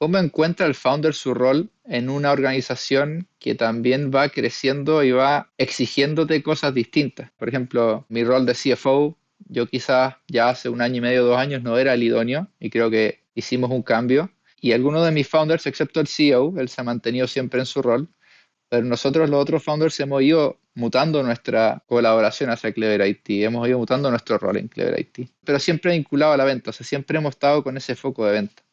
¿Cómo encuentra el founder su rol en una organización que también va creciendo y va exigiéndote cosas distintas? Por ejemplo, mi rol de CFO, yo quizás ya hace un año y medio, 2 años, no era el idóneo y creo que hicimos un cambio. Y algunos de mis founders, excepto el CEO, él se ha mantenido siempre en su rol, pero nosotros los otros founders hemos ido mutando nuestra colaboración hacia Clever IT, hemos ido mutando nuestro rol en Clever IT, pero siempre vinculado a la venta, o sea, siempre hemos estado con ese foco de venta.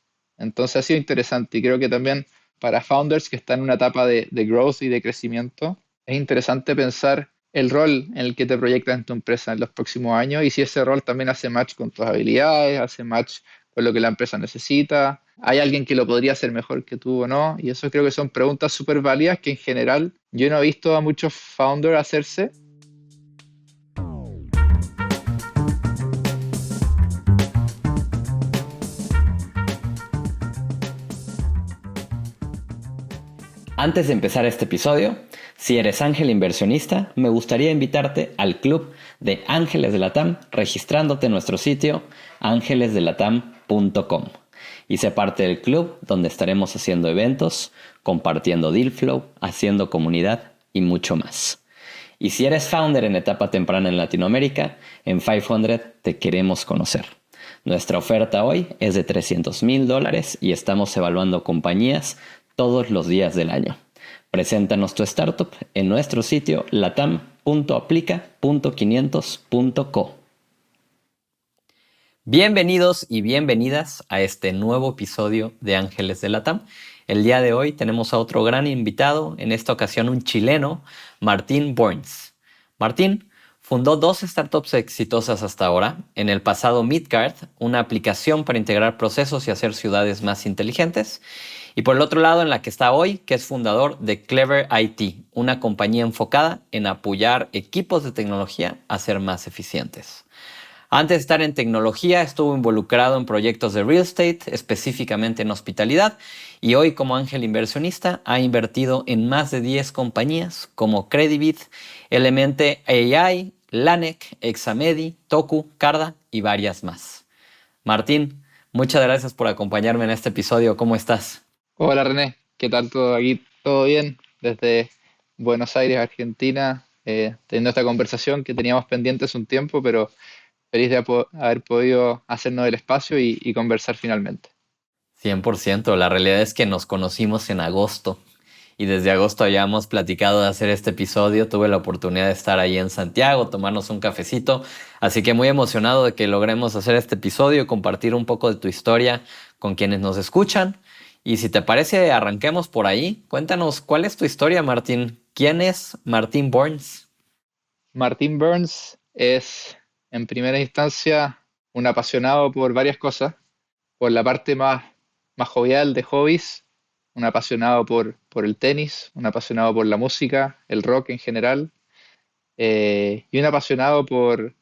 Entonces ha sido interesante y creo que también para founders que están en una etapa de growth y de crecimiento, es interesante pensar el rol en el que te proyectas en tu empresa en los próximos años y si ese rol también hace match con tus habilidades, hace match con lo que la empresa necesita. ¿Hay alguien que lo podría hacer mejor que tú o no? Y eso creo que son preguntas súper válidas que en general yo no he visto a muchos founders hacerse. Antes de empezar este episodio, si eres ángel inversionista, me gustaría invitarte al club de Ángeles de Latam registrándote en nuestro sitio angelesdelatam.com y sé parte del club donde estaremos haciendo eventos, compartiendo deal flow, haciendo comunidad y mucho más. Y si eres founder en etapa temprana en Latinoamérica, en 500 te queremos conocer. Nuestra oferta hoy es de $300,000 y estamos evaluando compañías todos los días del año. Preséntanos tu startup en nuestro sitio latam.aplica.500.co. Bienvenidos y bienvenidas a este nuevo episodio de Ángeles de Latam. El día de hoy tenemos a otro gran invitado, en esta ocasión un chileno, Martín Borns. Martín fundó 2 startups exitosas hasta ahora. En el pasado Midgard, una aplicación para integrar procesos y hacer ciudades más inteligentes. Y por el otro lado, en la que está hoy, que es fundador de Clever IT, una compañía enfocada en apoyar equipos de tecnología a ser más eficientes. Antes de estar en tecnología, estuvo involucrado en proyectos de real estate, específicamente en hospitalidad, y hoy como ángel inversionista ha invertido en más de 10 compañías como Credibit, Elemente AI, Lanek, Examedi, Toku, Carda y varias más. Martín, muchas gracias por acompañarme en este episodio. ¿Cómo estás? Hola René, ¿qué tal todo aquí? ¿Todo bien? Desde Buenos Aires, Argentina, teniendo esta conversación que teníamos pendientes un tiempo, pero feliz de haber podido hacernos el espacio y conversar finalmente. 100%. La realidad es que nos conocimos en agosto y desde agosto habíamos platicado de hacer este episodio. Tuve la oportunidad de estar ahí en Santiago, tomarnos un cafecito, así que muy emocionado de que logremos hacer este episodio, compartir un poco de tu historia con quienes nos escuchan. Y si te parece, arranquemos por ahí. Cuéntanos, ¿cuál es tu historia, Martín? ¿Quién es Martín Borns? Martín Burns es, en primera instancia, un apasionado por varias cosas, por la parte más jovial de hobbies, un apasionado por el tenis, un apasionado por la música, el rock en general, y un apasionado por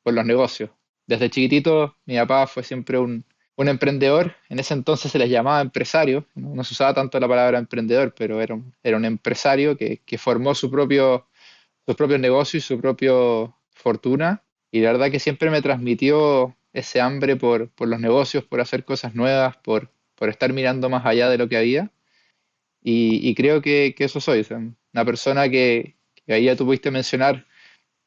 los negocios. Desde chiquitito, mi papá fue siempre un emprendedor. En ese entonces se les llamaba empresario. No se usaba tanto la palabra emprendedor, pero era un empresario que formó sus propios negocios y su propia fortuna. Y la verdad que siempre me transmitió ese hambre por los negocios, por hacer cosas nuevas, por estar mirando más allá de lo que había. Y creo que eso soy. O sea, una persona que ahí ya tú pudiste mencionar,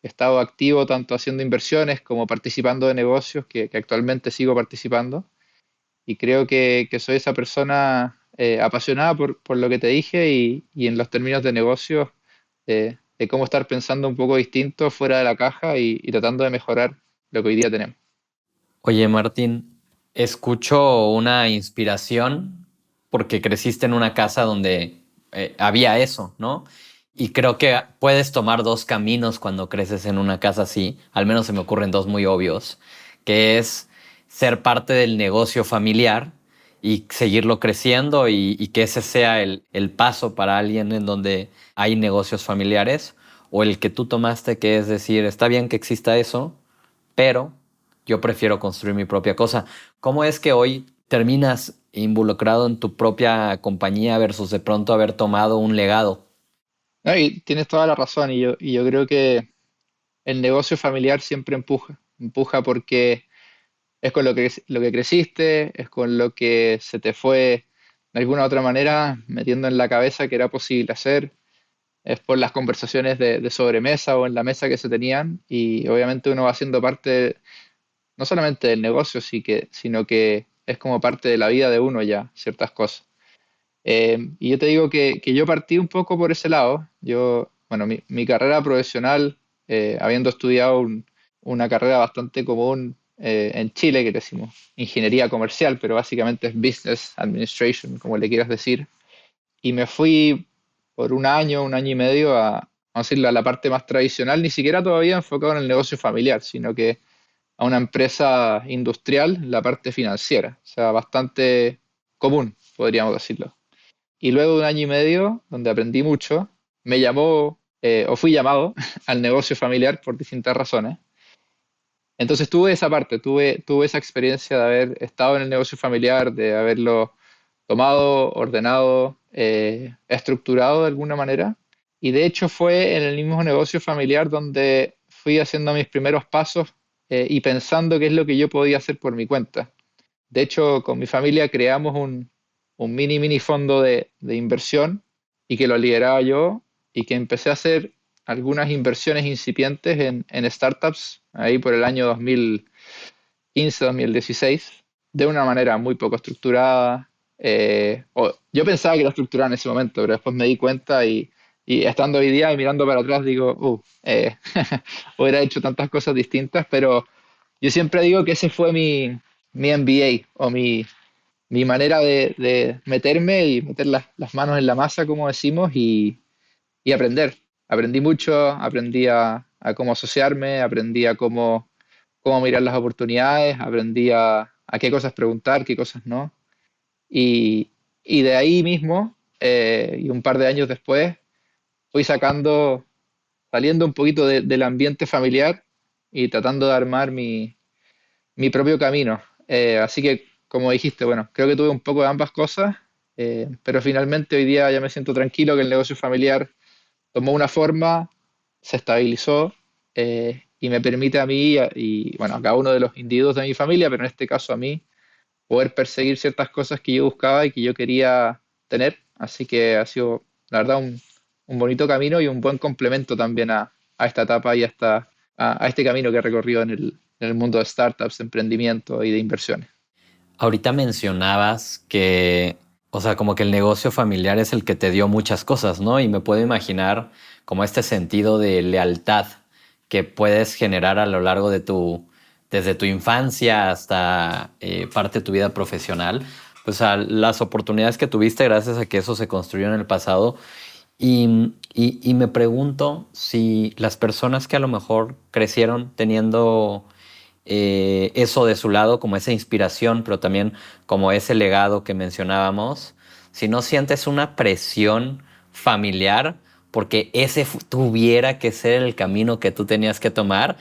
he estado activo tanto haciendo inversiones como participando de negocios que actualmente sigo participando. Y creo que soy esa persona apasionada por lo que te dije y en los términos de negocios, de cómo estar pensando un poco distinto fuera de la caja y tratando de mejorar lo que hoy día tenemos. Oye, Martín, escucho una inspiración porque creciste en una casa donde había eso, ¿no? Y creo que puedes tomar 2 caminos cuando creces en una casa así, al menos se me ocurren 2 muy obvios, que es ser parte del negocio familiar y seguirlo creciendo y que ese sea el paso para alguien en donde hay negocios familiares, o el que tú tomaste, que es decir, está bien que exista eso, pero yo prefiero construir mi propia cosa. ¿Cómo es que hoy terminas involucrado en tu propia compañía versus de pronto haber tomado un legado? No, y tienes toda la razón y yo creo que el negocio familiar siempre empuja porque es con lo que creciste, es con lo que se te fue de alguna otra manera metiendo en la cabeza que era posible hacer. Es por las conversaciones de sobremesa o en la mesa que se tenían y obviamente uno va siendo parte no solamente del negocio, sino que es como parte de la vida de uno ya, ciertas cosas. Y yo te digo que yo partí un poco por ese lado. Bueno, mi carrera profesional, habiendo estudiado una carrera bastante común en Chile, que le decimos ingeniería comercial, pero básicamente es business administration, como le quieras decir, y me fui por un año y medio vamos a decirlo, a la parte más tradicional, ni siquiera todavía enfocado en el negocio familiar, sino que a una empresa industrial, la parte financiera, o sea, bastante común, podríamos decirlo. Y luego de un año y medio, donde aprendí mucho, me llamó o fui llamado al negocio familiar por distintas razones. Entonces tuve esa parte, tuve esa experiencia de haber estado en el negocio familiar, de haberlo tomado, ordenado, estructurado de alguna manera. Y de hecho fue en el mismo negocio familiar donde fui haciendo mis primeros pasos y pensando qué es lo que yo podía hacer por mi cuenta. De hecho, con mi familia creamos un mini fondo de inversión y que lo lideraba yo y que empecé a hacer algunas inversiones incipientes en startups ahí por el año 2015, 2016, de una manera muy poco estructurada. Yo pensaba que era estructurada en ese momento, pero después me di cuenta y estando hoy día y mirando para atrás digo, hubiera hecho tantas cosas distintas, pero yo siempre digo que ese fue mi MBA o mi manera de meterme y meter las manos en la masa, como decimos, y aprender. Aprendí mucho, aprendí a cómo asociarme, aprendí a cómo mirar las oportunidades, aprendí a qué cosas preguntar, qué cosas no. Y, y de ahí mismo, y un par de años después, fui saliendo un poquito del ambiente familiar y tratando de armar mi propio camino. Así que, como dijiste, bueno, creo que tuve un poco de ambas cosas, pero finalmente hoy día ya me siento tranquilo que el negocio familiar tomó una forma, se estabilizó y me permite a mí bueno, a cada uno de los individuos de mi familia, pero en este caso a mí, poder perseguir ciertas cosas que yo buscaba y que yo quería tener. Así que ha sido, la verdad, un bonito camino y un buen complemento también a esta etapa y a este camino que he recorrido en el mundo de startups, de emprendimiento y de inversiones. Ahorita mencionabas que, o sea, como que el negocio familiar es el que te dio muchas cosas, ¿no? Y me puedo imaginar como este sentido de lealtad que puedes generar a lo largo de desde tu infancia hasta parte de tu vida profesional, pues a las oportunidades que tuviste gracias a que eso se construyó en el pasado. Y me pregunto si las personas que a lo mejor crecieron teniendo eso de su lado, como esa inspiración, pero también como ese legado que mencionábamos, si no sientes una presión familiar porque tuviera que ser el camino que tú tenías que tomar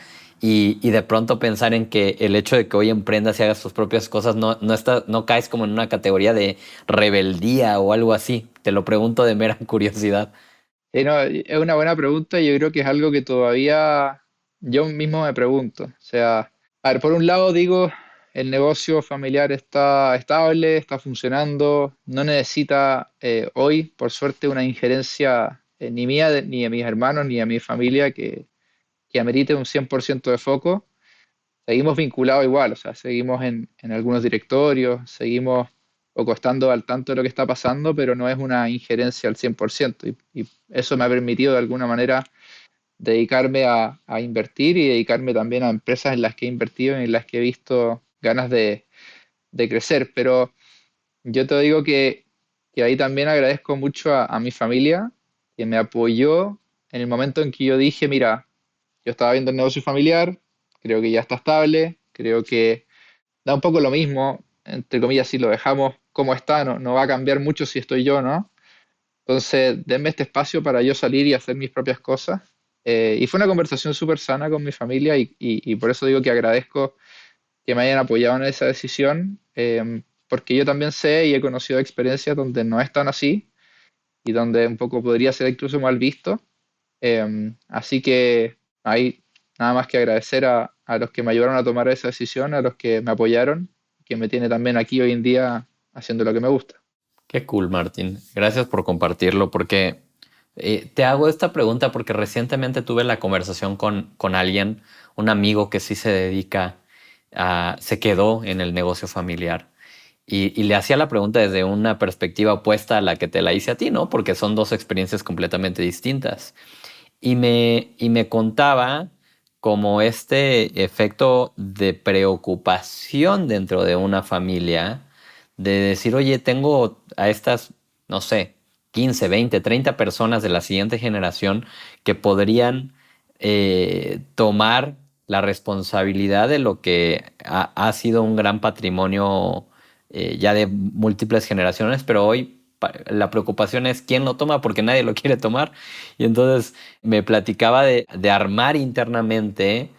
y de pronto pensar en que el hecho de que hoy emprendas y hagas tus propias cosas no caes como en una categoría de rebeldía o algo así. Te lo pregunto de mera curiosidad. No, es una buena pregunta y yo creo que es algo que todavía yo mismo me pregunto. O sea, a ver, por un lado digo, el negocio familiar está estable, está funcionando, no necesita hoy, por suerte, una injerencia ni mía, ni de mis hermanos, ni de mi familia que amerite un 100% de foco. Seguimos vinculados igual, o sea, seguimos en algunos directorios, seguimos poco estando al tanto de lo que está pasando, pero no es una injerencia al 100%. Y eso me ha permitido de alguna manera dedicarme a invertir y dedicarme también a empresas en las que he invertido y en las que he visto ganas de crecer. Pero yo te digo que ahí también agradezco mucho a mi familia, que me apoyó en el momento en que yo dije, mira, yo estaba viendo el negocio familiar, creo que ya está estable, creo que da un poco lo mismo, entre comillas, si lo dejamos como está, no va a cambiar mucho si estoy yo, ¿no? Entonces, denme este espacio para yo salir y hacer mis propias cosas. Y fue una conversación súper sana con mi familia y por eso digo que agradezco que me hayan apoyado en esa decisión, porque yo también sé y he conocido experiencias donde no es tan así y donde un poco podría ser incluso mal visto. Así que hay nada más que agradecer a los que me ayudaron a tomar esa decisión, a los que me apoyaron, que me tiene también aquí hoy en día haciendo lo que me gusta. Qué cool, Martín. Gracias por compartirlo, porque te hago esta pregunta porque recientemente tuve la conversación con alguien, un amigo que sí se dedica se quedó en el negocio familiar y le hacía la pregunta desde una perspectiva opuesta a la que te la hice a ti, ¿no? Porque son dos experiencias completamente distintas. Y me contaba como este efecto de preocupación dentro de una familia, de decir, oye, tengo a estas, no sé, 15, 20, 30 personas de la siguiente generación que podrían tomar la responsabilidad de lo que ha sido un gran patrimonio ya de múltiples generaciones, pero hoy la preocupación es quién lo toma porque nadie lo quiere tomar. Y entonces me platicaba de armar internamente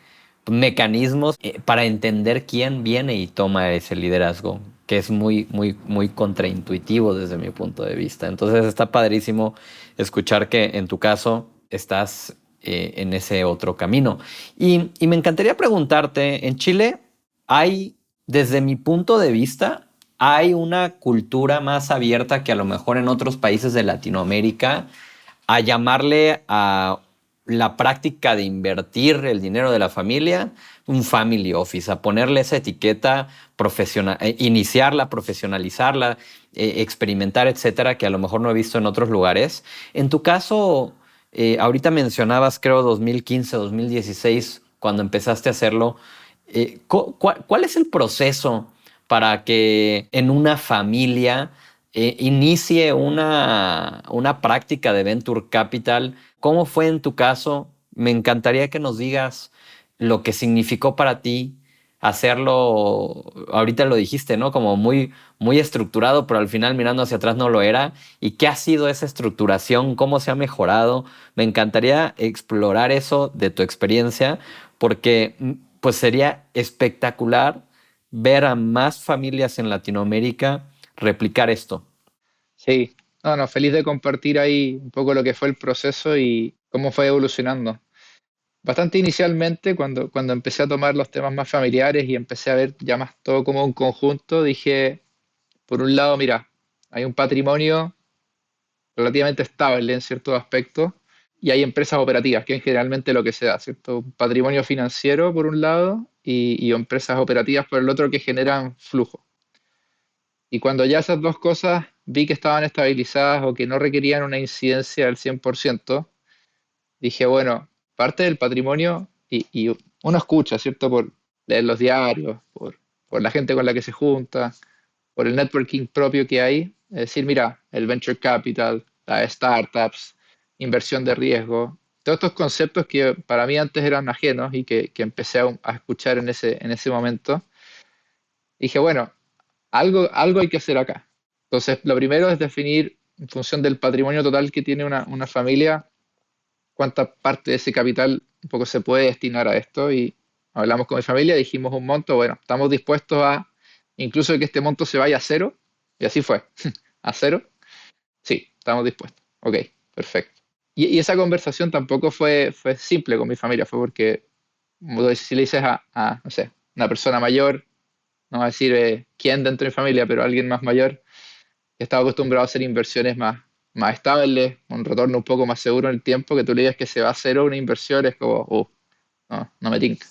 mecanismos para entender quién viene y toma ese liderazgo, que es muy, muy, muy contraintuitivo desde mi punto de vista. Entonces está padrísimo escuchar que en tu caso estás en ese otro camino. Y me encantaría preguntarte, en Chile hay, desde mi punto de vista, hay una cultura más abierta que a lo mejor en otros países de Latinoamérica a llamarle a la práctica de invertir el dinero de la familia un family office, a ponerle esa etiqueta profesional, iniciarla, profesionalizarla, experimentar, etcétera, que a lo mejor no he visto en otros lugares. En tu caso, ahorita mencionabas, creo, 2015, 2016, cuando empezaste a hacerlo. ¿Cuál es el proceso para que en una familia inicie una práctica de Venture Capital? ¿Cómo fue en tu caso? Me encantaría que nos digas lo que significó para ti hacerlo. Ahorita lo dijiste, ¿no? Como muy, muy estructurado, pero al final mirando hacia atrás no lo era. ¿Y qué ha sido esa estructuración? ¿Cómo se ha mejorado? Me encantaría explorar eso de tu experiencia, porque pues sería espectacular ver a más familias en Latinoamérica replicar esto. Sí, no, no, feliz de compartir ahí un poco lo que fue el proceso y cómo fue evolucionando. Bastante inicialmente, cuando empecé a tomar los temas más familiares y empecé a ver ya más todo como un conjunto, dije, por un lado, mira, hay un patrimonio relativamente estable en ciertos aspectos y hay empresas operativas, que es generalmente lo que se da, ¿cierto? Un patrimonio financiero por un lado y empresas operativas por el otro que generan flujo. Y cuando ya esas dos cosas vi que estaban estabilizadas o que no requerían una incidencia al 100%, dije, bueno, parte del patrimonio, y uno escucha, ¿cierto? Por leer los diarios, por la gente con la que se junta, por el networking propio que hay, es decir, mira, el venture capital, las startups, inversión de riesgo, todos estos conceptos que para mí antes eran ajenos y que empecé a escuchar en ese momento, dije, bueno, algo hay que hacer acá. Entonces, lo primero es definir, en función del patrimonio total que tiene una familia, cuánta parte de ese capital un poco se puede destinar a esto. Y hablamos con mi familia, dijimos un monto, bueno, estamos dispuestos a, incluso que este monto se vaya a cero, y así fue, a cero, sí, estamos dispuestos. Ok, perfecto. Y esa conversación tampoco fue simple con mi familia, fue porque, como si le dices no sé, una persona mayor, no va a decir quién dentro de mi familia, pero alguien más mayor, que estaba acostumbrado a hacer inversiones más estables, un retorno un poco más seguro en el tiempo, que tú le digas que se va a hacer una inversión, es como, no me tinca.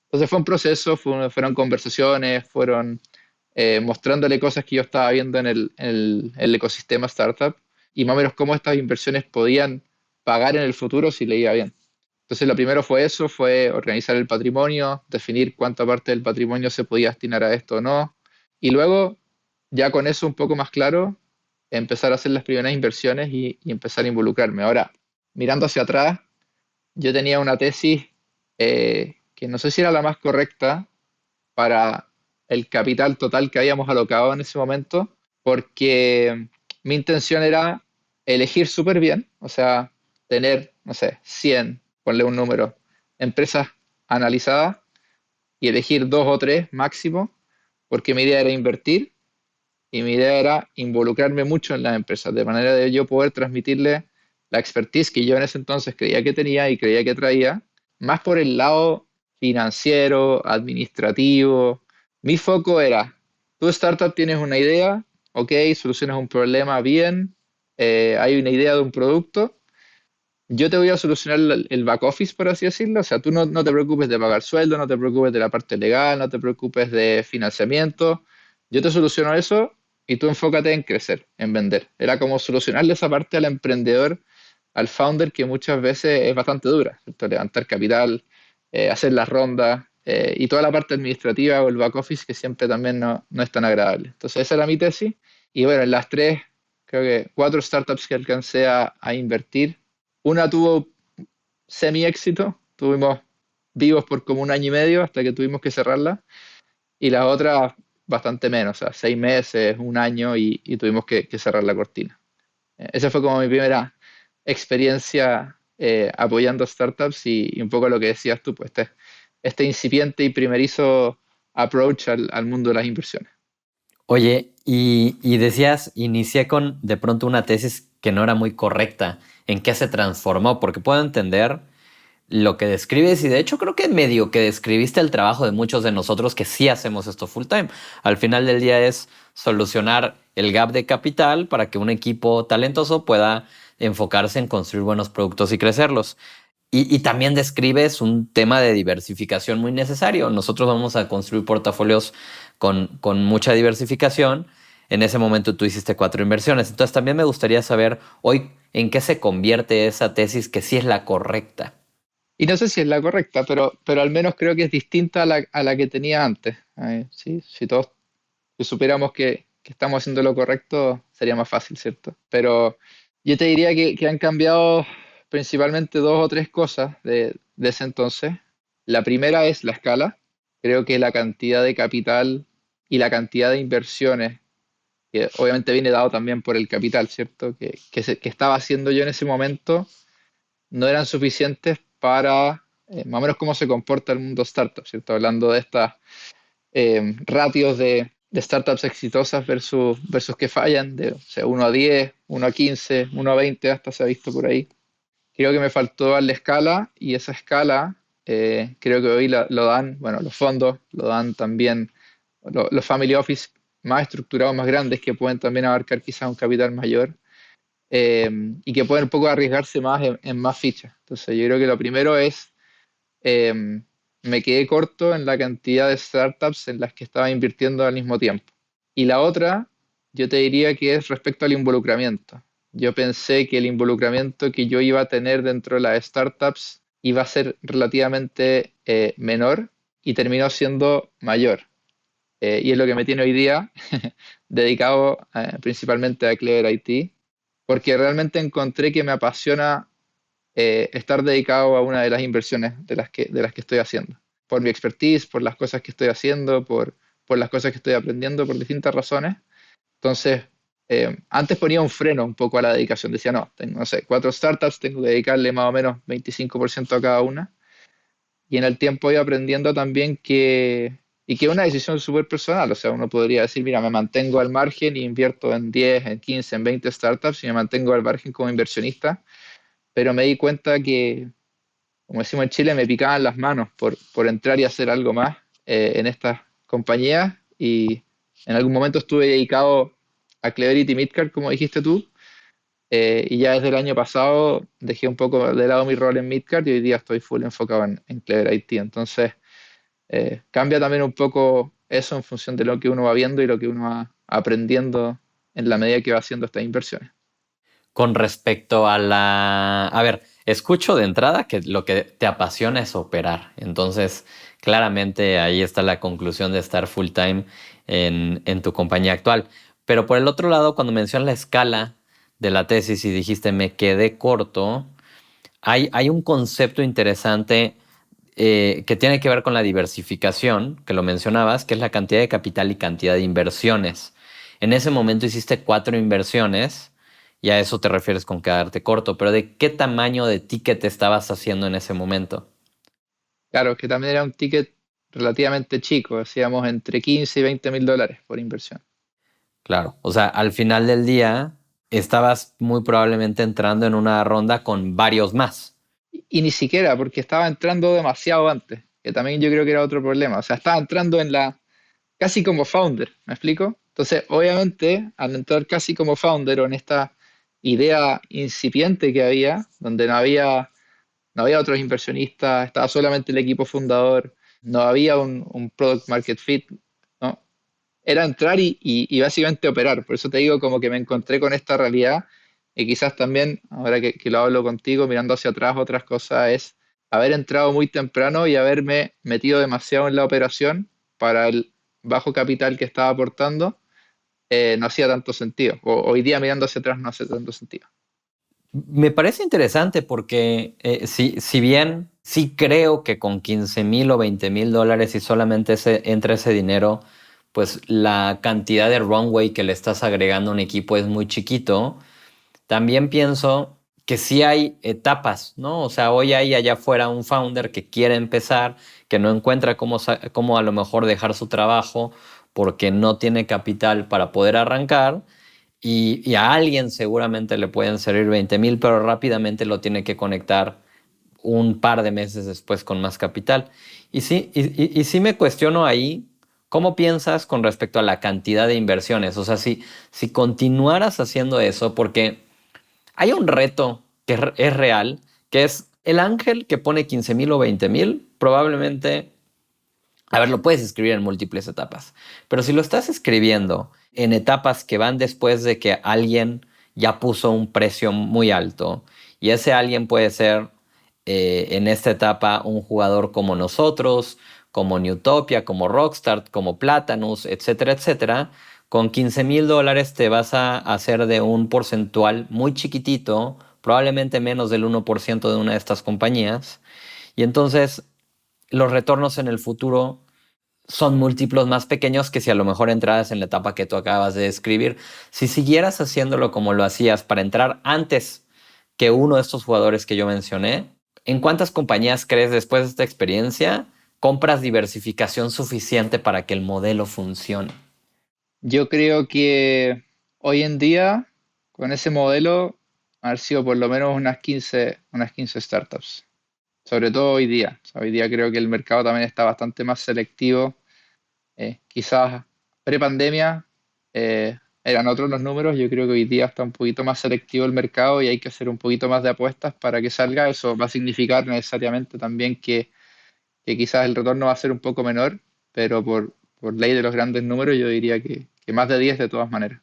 Entonces fue un proceso, fueron conversaciones, fueron mostrándole cosas que yo estaba viendo en el ecosistema startup y más o menos cómo estas inversiones podían pagar en el futuro si le iba bien. Entonces lo primero fue eso, fue organizar el patrimonio, definir cuánta parte del patrimonio se podía destinar a esto o no. Y luego, ya con eso un poco más claro, empezar a hacer las primeras inversiones y empezar a involucrarme. Ahora, mirando hacia atrás, yo tenía una tesis que no sé si era la más correcta para el capital total que habíamos alocado en ese momento, porque mi intención era elegir súper bien, o sea, tener, no sé, 100, ponle un número, empresas analizadas y elegir dos o tres máximo, porque mi idea era invertir y mi idea era involucrarme mucho en las empresas, de manera de yo poder transmitirle la expertise que yo en ese entonces creía que tenía y creía que traía, más por el lado financiero, administrativo. Mi foco era, tu startup tienes una idea, ok, solucionas un problema bien, hay una idea de un producto, yo te voy a solucionar el back office, por así decirlo. O sea, tú no te preocupes de pagar sueldo, no te preocupes de la parte legal, no te preocupes de financiamiento. Yo te soluciono eso y tú enfócate en crecer, en vender. Era como solucionarle esa parte al emprendedor, al founder, que muchas veces es bastante dura, ¿cierto? Levantar capital, hacer las rondas y toda la parte administrativa o el back office que siempre también no es tan agradable. Entonces, esa era mi tesis. Y bueno, en las tres, creo que cuatro startups que alcancé a invertir, una tuvo semi-éxito, tuvimos vivos por como un año y medio hasta que tuvimos que cerrarla, y las otras bastante menos, o sea, 6 meses, un año y tuvimos que cerrar la cortina. Esa fue como mi primera experiencia apoyando startups y un poco lo que decías tú, pues este incipiente y primerizo approach al mundo de las inversiones. Oye, y decías, inicié con de pronto una tesis que no era muy correcta. ¿En qué se transformó? Porque puedo entender lo que describes y de hecho creo que medio que describiste el trabajo de muchos de nosotros que sí hacemos esto full time. Al final del día es solucionar el gap de capital para que un equipo talentoso pueda enfocarse en construir buenos productos y crecerlos. Y también describes un tema de diversificación muy necesario. Nosotros vamos a construir portafolios con mucha diversificación. En ese momento tú hiciste 4 inversiones. Entonces también me gustaría saber hoy en qué se convierte esa tesis que sí es la correcta. Y no sé si es la correcta, pero al menos creo que es distinta a la que tenía antes. Sí, si todos si supiéramos que estamos haciendo lo correcto, sería más fácil, ¿cierto? Pero yo te diría que han cambiado principalmente dos o tres cosas de ese entonces. La primera es la escala. Creo que la cantidad de capital y la cantidad de inversiones, que obviamente viene dado también por el capital, ¿cierto? Que estaba haciendo yo en ese momento, no eran suficientes para más o menos cómo se comporta el mundo startup, ¿cierto? Hablando de estas ratios de startups exitosas versus que fallan, de o sea, 1 a 10, 1 a 15, 1 a 20, hasta se ha visto por ahí. Creo que me faltó darle escala y esa escala creo que hoy lo dan, bueno, los fondos, lo dan también los family office más estructurados, más grandes, que pueden también abarcar quizás un capital mayor eh, y que pueden un poco arriesgarse más en más fichas. Entonces yo creo que lo primero es eh, me quedé corto en la cantidad de startups en las que estaba invirtiendo al mismo tiempo. Y la otra, yo te diría que es respecto al involucramiento. Yo pensé que el involucramiento que yo iba a tener dentro de las startups iba a ser relativamente menor y terminó siendo mayor. Y es lo que me tiene hoy día dedicado principalmente a Clever IT, porque realmente encontré que me apasiona estar dedicado a una de las inversiones de las que estoy haciendo. Por mi expertise, por las cosas que estoy haciendo, por las cosas que estoy aprendiendo, por distintas razones. Entonces, antes ponía un freno un poco a la dedicación. Decía, no, tengo, no sé, 4 startups, tengo que dedicarle más o menos 25% a cada una. Y en el tiempo voy aprendiendo también y que es una decisión súper personal. O sea, uno podría decir, mira, me mantengo al margen y invierto en 10, en 15, en 20 startups y me mantengo al margen como inversionista, pero me di cuenta que, como decimos en Chile, me picaban las manos por entrar y hacer algo más en estas compañías y en algún momento estuve dedicado a Cleverity Midcard, como dijiste tú, y ya desde el año pasado dejé un poco de lado mi rol en Midcard y hoy día estoy full enfocado en Cleverity. Entonces, cambia también un poco eso en función de lo que uno va viendo y lo que uno va aprendiendo en la medida que va haciendo estas inversiones. Con respecto a la... A ver, escucho de entrada que lo que te apasiona es operar. Entonces, claramente ahí está la conclusión de estar full time en tu compañía actual. Pero por el otro lado, cuando mencionas la escala de la tesis y dijiste me quedé corto, hay un concepto interesante que tiene que ver con la diversificación, que lo mencionabas, que es la cantidad de capital y cantidad de inversiones. En ese momento hiciste 4 inversiones y a eso te refieres con quedarte corto, pero ¿de qué tamaño de ticket estabas haciendo en ese momento? Claro, que también era un ticket relativamente chico, hacíamos entre 15 y 20 mil dólares por inversión. Claro, o sea, al final del día estabas muy probablemente entrando en una ronda con varios más. Y ni siquiera, porque estaba entrando demasiado antes, que también yo creo que era otro problema. O sea, estaba entrando casi como founder, ¿me explico? Entonces, obviamente, al entrar casi como founder o en esta idea incipiente que había, donde no había otros inversionistas, estaba solamente el equipo fundador, no había un product market fit, ¿no? Era entrar y básicamente operar. Por eso te digo, como que me encontré con esta realidad y quizás también, ahora que lo hablo contigo, mirando hacia atrás, otras cosas es haber entrado muy temprano y haberme metido demasiado en la operación para el bajo capital que estaba aportando, no hacía tanto sentido. Hoy día mirando hacia atrás no hace tanto sentido. Me parece interesante porque si bien sí creo que con 15,000 o 20,000 dólares y solamente entra ese dinero, pues la cantidad de runway que le estás agregando a un equipo es muy chiquito. También pienso que sí hay etapas, ¿no? O sea, hoy hay allá afuera un founder que quiere empezar, que no encuentra cómo a lo mejor dejar su trabajo porque no tiene capital para poder arrancar y a alguien seguramente le pueden servir 20,000, pero rápidamente lo tiene que conectar un par de meses después con más capital. Y sí me cuestiono ahí, ¿cómo piensas con respecto a la cantidad de inversiones? O sea, si continuaras haciendo eso, porque hay un reto que es real, que es el ángel que pone 15,000 o 20,000, probablemente, a ver, lo puedes escribir en múltiples etapas, pero si lo estás escribiendo en etapas que van después de que alguien ya puso un precio muy alto, y ese alguien puede ser en esta etapa un jugador como nosotros, como Newtopia, como Rockstar, como Platanus, etcétera, etcétera, con 15,000 dólares te vas a hacer de un porcentual muy chiquitito, probablemente menos del 1% de una de estas compañías, y entonces los retornos en el futuro son múltiplos más pequeños que si a lo mejor entraras en la etapa que tú acabas de describir. Si siguieras haciéndolo como lo hacías para entrar antes que uno de estos jugadores que yo mencioné, ¿en cuántas compañías crees después de esta experiencia compras diversificación suficiente para que el modelo funcione? Yo creo que hoy en día, con ese modelo, han sido por lo menos unas 15 startups. Sobre todo hoy día. O sea, hoy día creo que el mercado también está bastante más selectivo. Quizás pre-pandemia eran otros los números. Yo creo que hoy día está un poquito más selectivo el mercado y hay que hacer un poquito más de apuestas para que salga. Eso va a significar necesariamente también que quizás el retorno va a ser un poco menor, pero por ley de los grandes números yo diría que más de 10 de todas maneras.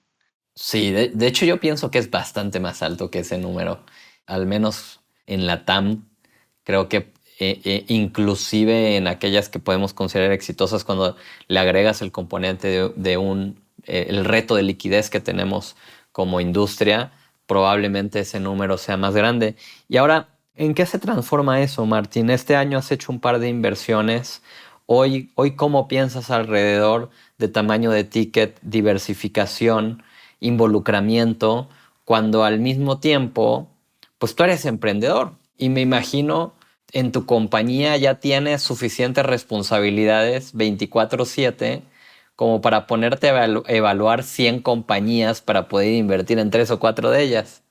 Sí, de hecho yo pienso que es bastante más alto que ese número. Al menos en la TAM, creo que inclusive en aquellas que podemos considerar exitosas, cuando le agregas el componente el reto de liquidez que tenemos como industria, probablemente ese número sea más grande. Y ahora, ¿en qué se transforma eso, Martín? Este año has hecho un par de inversiones. Hoy ¿cómo piensas alrededor de tamaño de ticket, diversificación, involucramiento, cuando al mismo tiempo, pues tú eres emprendedor? Y me imagino en tu compañía ya tienes suficientes responsabilidades 24/7 como para ponerte a evaluar 100 compañías para poder invertir en tres o cuatro de ellas.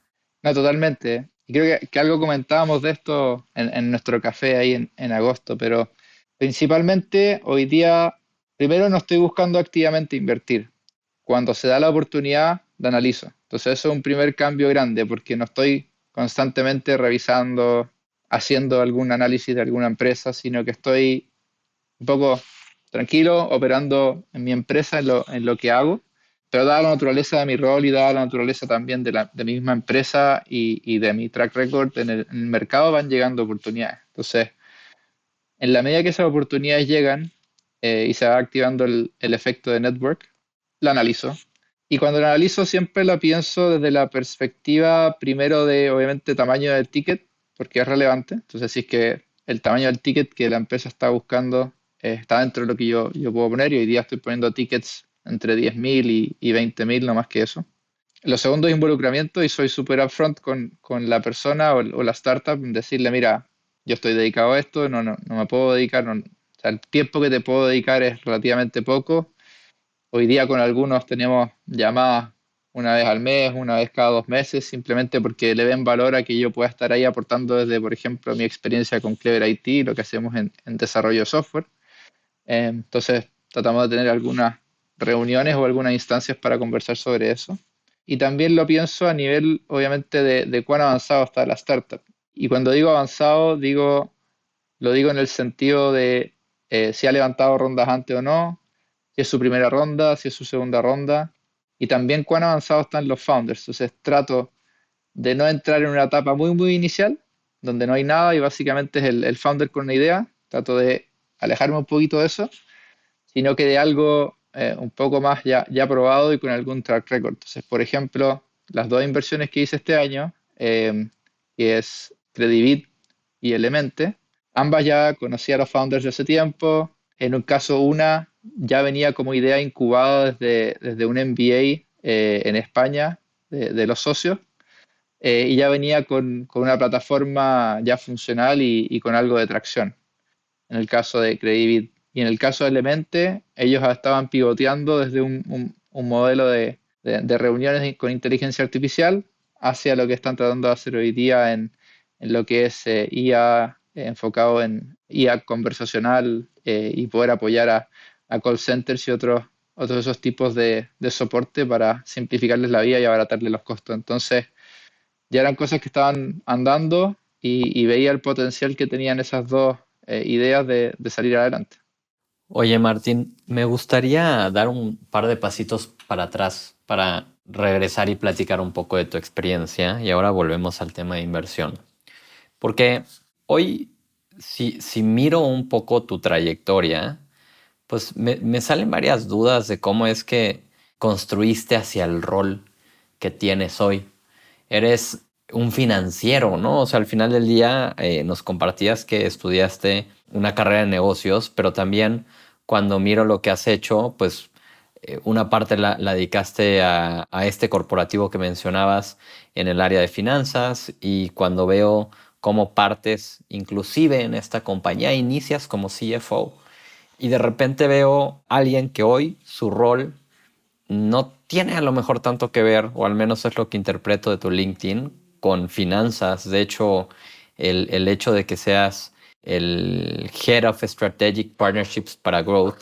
No, totalmente. Y creo que algo comentábamos de esto en nuestro café ahí en agosto, pero principalmente hoy día, primero no estoy buscando activamente invertir. Cuando se da la oportunidad, la analizo. Entonces eso es un primer cambio grande porque no estoy constantemente revisando, haciendo algún análisis de alguna empresa, sino que estoy un poco tranquilo, operando en mi empresa, en lo que hago, pero dada la naturaleza de mi rol y dada la naturaleza también de mi misma empresa y de mi track record en el mercado, van llegando oportunidades. Entonces, en la medida que esas oportunidades llegan y se va activando el efecto de network, la analizo. Y cuando la analizo siempre la pienso desde la perspectiva primero de, obviamente, tamaño del ticket, porque es relevante. Entonces, si es que el tamaño del ticket que la empresa está buscando está dentro de lo que yo puedo poner, y hoy día estoy poniendo tickets entre 10,000 y 20,000, no más que eso. Lo segundo es involucramiento y soy súper upfront con la persona o la startup, en decirle, mira, yo estoy dedicado a esto, no me puedo dedicar, o sea, el tiempo que te puedo dedicar es relativamente poco. Hoy día con algunos tenemos llamadas una vez al mes, una vez cada 2 meses, simplemente porque le ven valor a que yo pueda estar ahí aportando desde, por ejemplo, mi experiencia con Clever IT, lo que hacemos en desarrollo de software. Entonces, tratamos de tener algunas reuniones o algunas instancias para conversar sobre eso. Y también lo pienso a nivel, obviamente, de cuán avanzado está la startup. Y cuando digo avanzado, lo digo en el sentido de si ha levantado rondas antes o no, si es su primera ronda, si es su segunda ronda, y también cuán avanzados están los founders. Entonces trato de no entrar en una etapa muy, muy inicial, donde no hay nada y básicamente es el founder con una idea. Trato de alejarme un poquito de eso, sino que de algo un poco más ya probado y con algún track record. Entonces, por ejemplo, las dos inversiones que hice este año, que es Credibit y Elemente, ambas ya conocía a los founders de hace tiempo. En un caso, una ya venía como idea incubada desde un MBA en España de los socios, y ya venía con una plataforma ya funcional y con algo de tracción, en el caso de Credibit. Y en el caso de Elemente, ellos estaban pivoteando desde un modelo de reuniones con inteligencia artificial hacia lo que están tratando de hacer hoy día en lo que es IA, enfocado en IA conversacional, y poder apoyar a call centers y otros de esos tipos de soporte para simplificarles la vida y abaratarles los costos. Entonces, ya eran cosas que estaban andando y veía el potencial que tenían esas dos ideas de salir adelante. Oye, Martín, me gustaría dar un par de pasitos para atrás para regresar y platicar un poco de tu experiencia y ahora volvemos al tema de inversión. Porque hoy, si miro un poco tu trayectoria, pues me salen varias dudas de cómo es que construiste hacia el rol que tienes hoy. Eres un financiero, ¿no? O sea, al final del día nos compartías que estudiaste una carrera en negocios, pero también cuando miro lo que has hecho, pues una parte la dedicaste a este corporativo que mencionabas en el área de finanzas y cuando veo cómo partes inclusive en esta compañía, inicias como CFO y de repente veo a alguien que hoy su rol no tiene a lo mejor tanto que ver, o al menos es lo que interpreto de tu LinkedIn, con finanzas. De hecho, el hecho de que seas el Head of Strategic Partnerships para Growth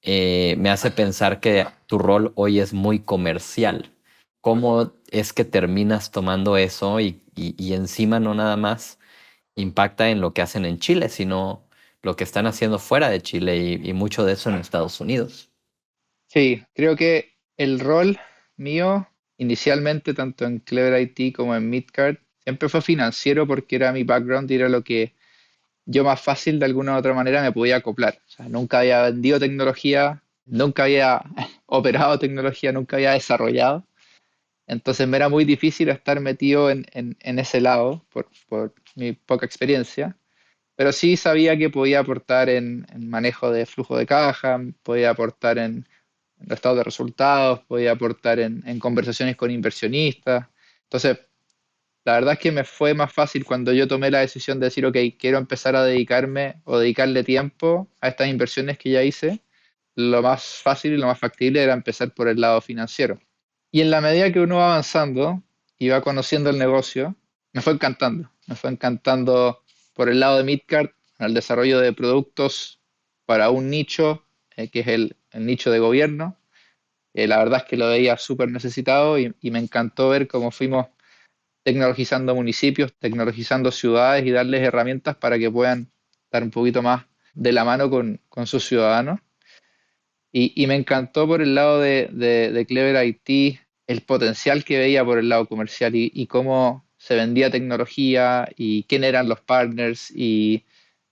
me hace pensar que tu rol hoy es muy comercial. ¿Cómo es que terminas tomando eso y encima no nada más impacta en lo que hacen en Chile, sino lo que están haciendo fuera de Chile y mucho de eso en Estados Unidos? Sí, creo que el rol mío, inicialmente, tanto en Clever IT como en Midcard, siempre fue financiero porque era mi background y era lo que yo más fácil de alguna u otra manera me podía acoplar. O sea, nunca había vendido tecnología, nunca había operado tecnología, nunca había desarrollado. Entonces me era muy difícil estar metido en ese lado por mi poca experiencia, pero sí sabía que podía aportar en manejo de flujo de caja, podía aportar en estados de resultados, podía aportar en conversaciones con inversionistas. Entonces, la verdad es que me fue más fácil cuando yo tomé la decisión de decir, ok, quiero empezar a dedicarme o dedicarle tiempo a estas inversiones que ya hice. Lo más fácil y lo más factible era empezar por el lado financiero. Y en la medida que uno va avanzando y va conociendo el negocio, me fue encantando. Me fue encantando por el lado de Midcard, el desarrollo de productos para un nicho, que es el nicho de gobierno. La verdad es que lo veía súper necesitado y me encantó ver cómo fuimos tecnologizando municipios, tecnologizando ciudades y darles herramientas para que puedan estar un poquito más de la mano con sus ciudadanos. Y me encantó por el lado de Clever IT el potencial que veía por el lado comercial y cómo se vendía tecnología y quién eran los partners y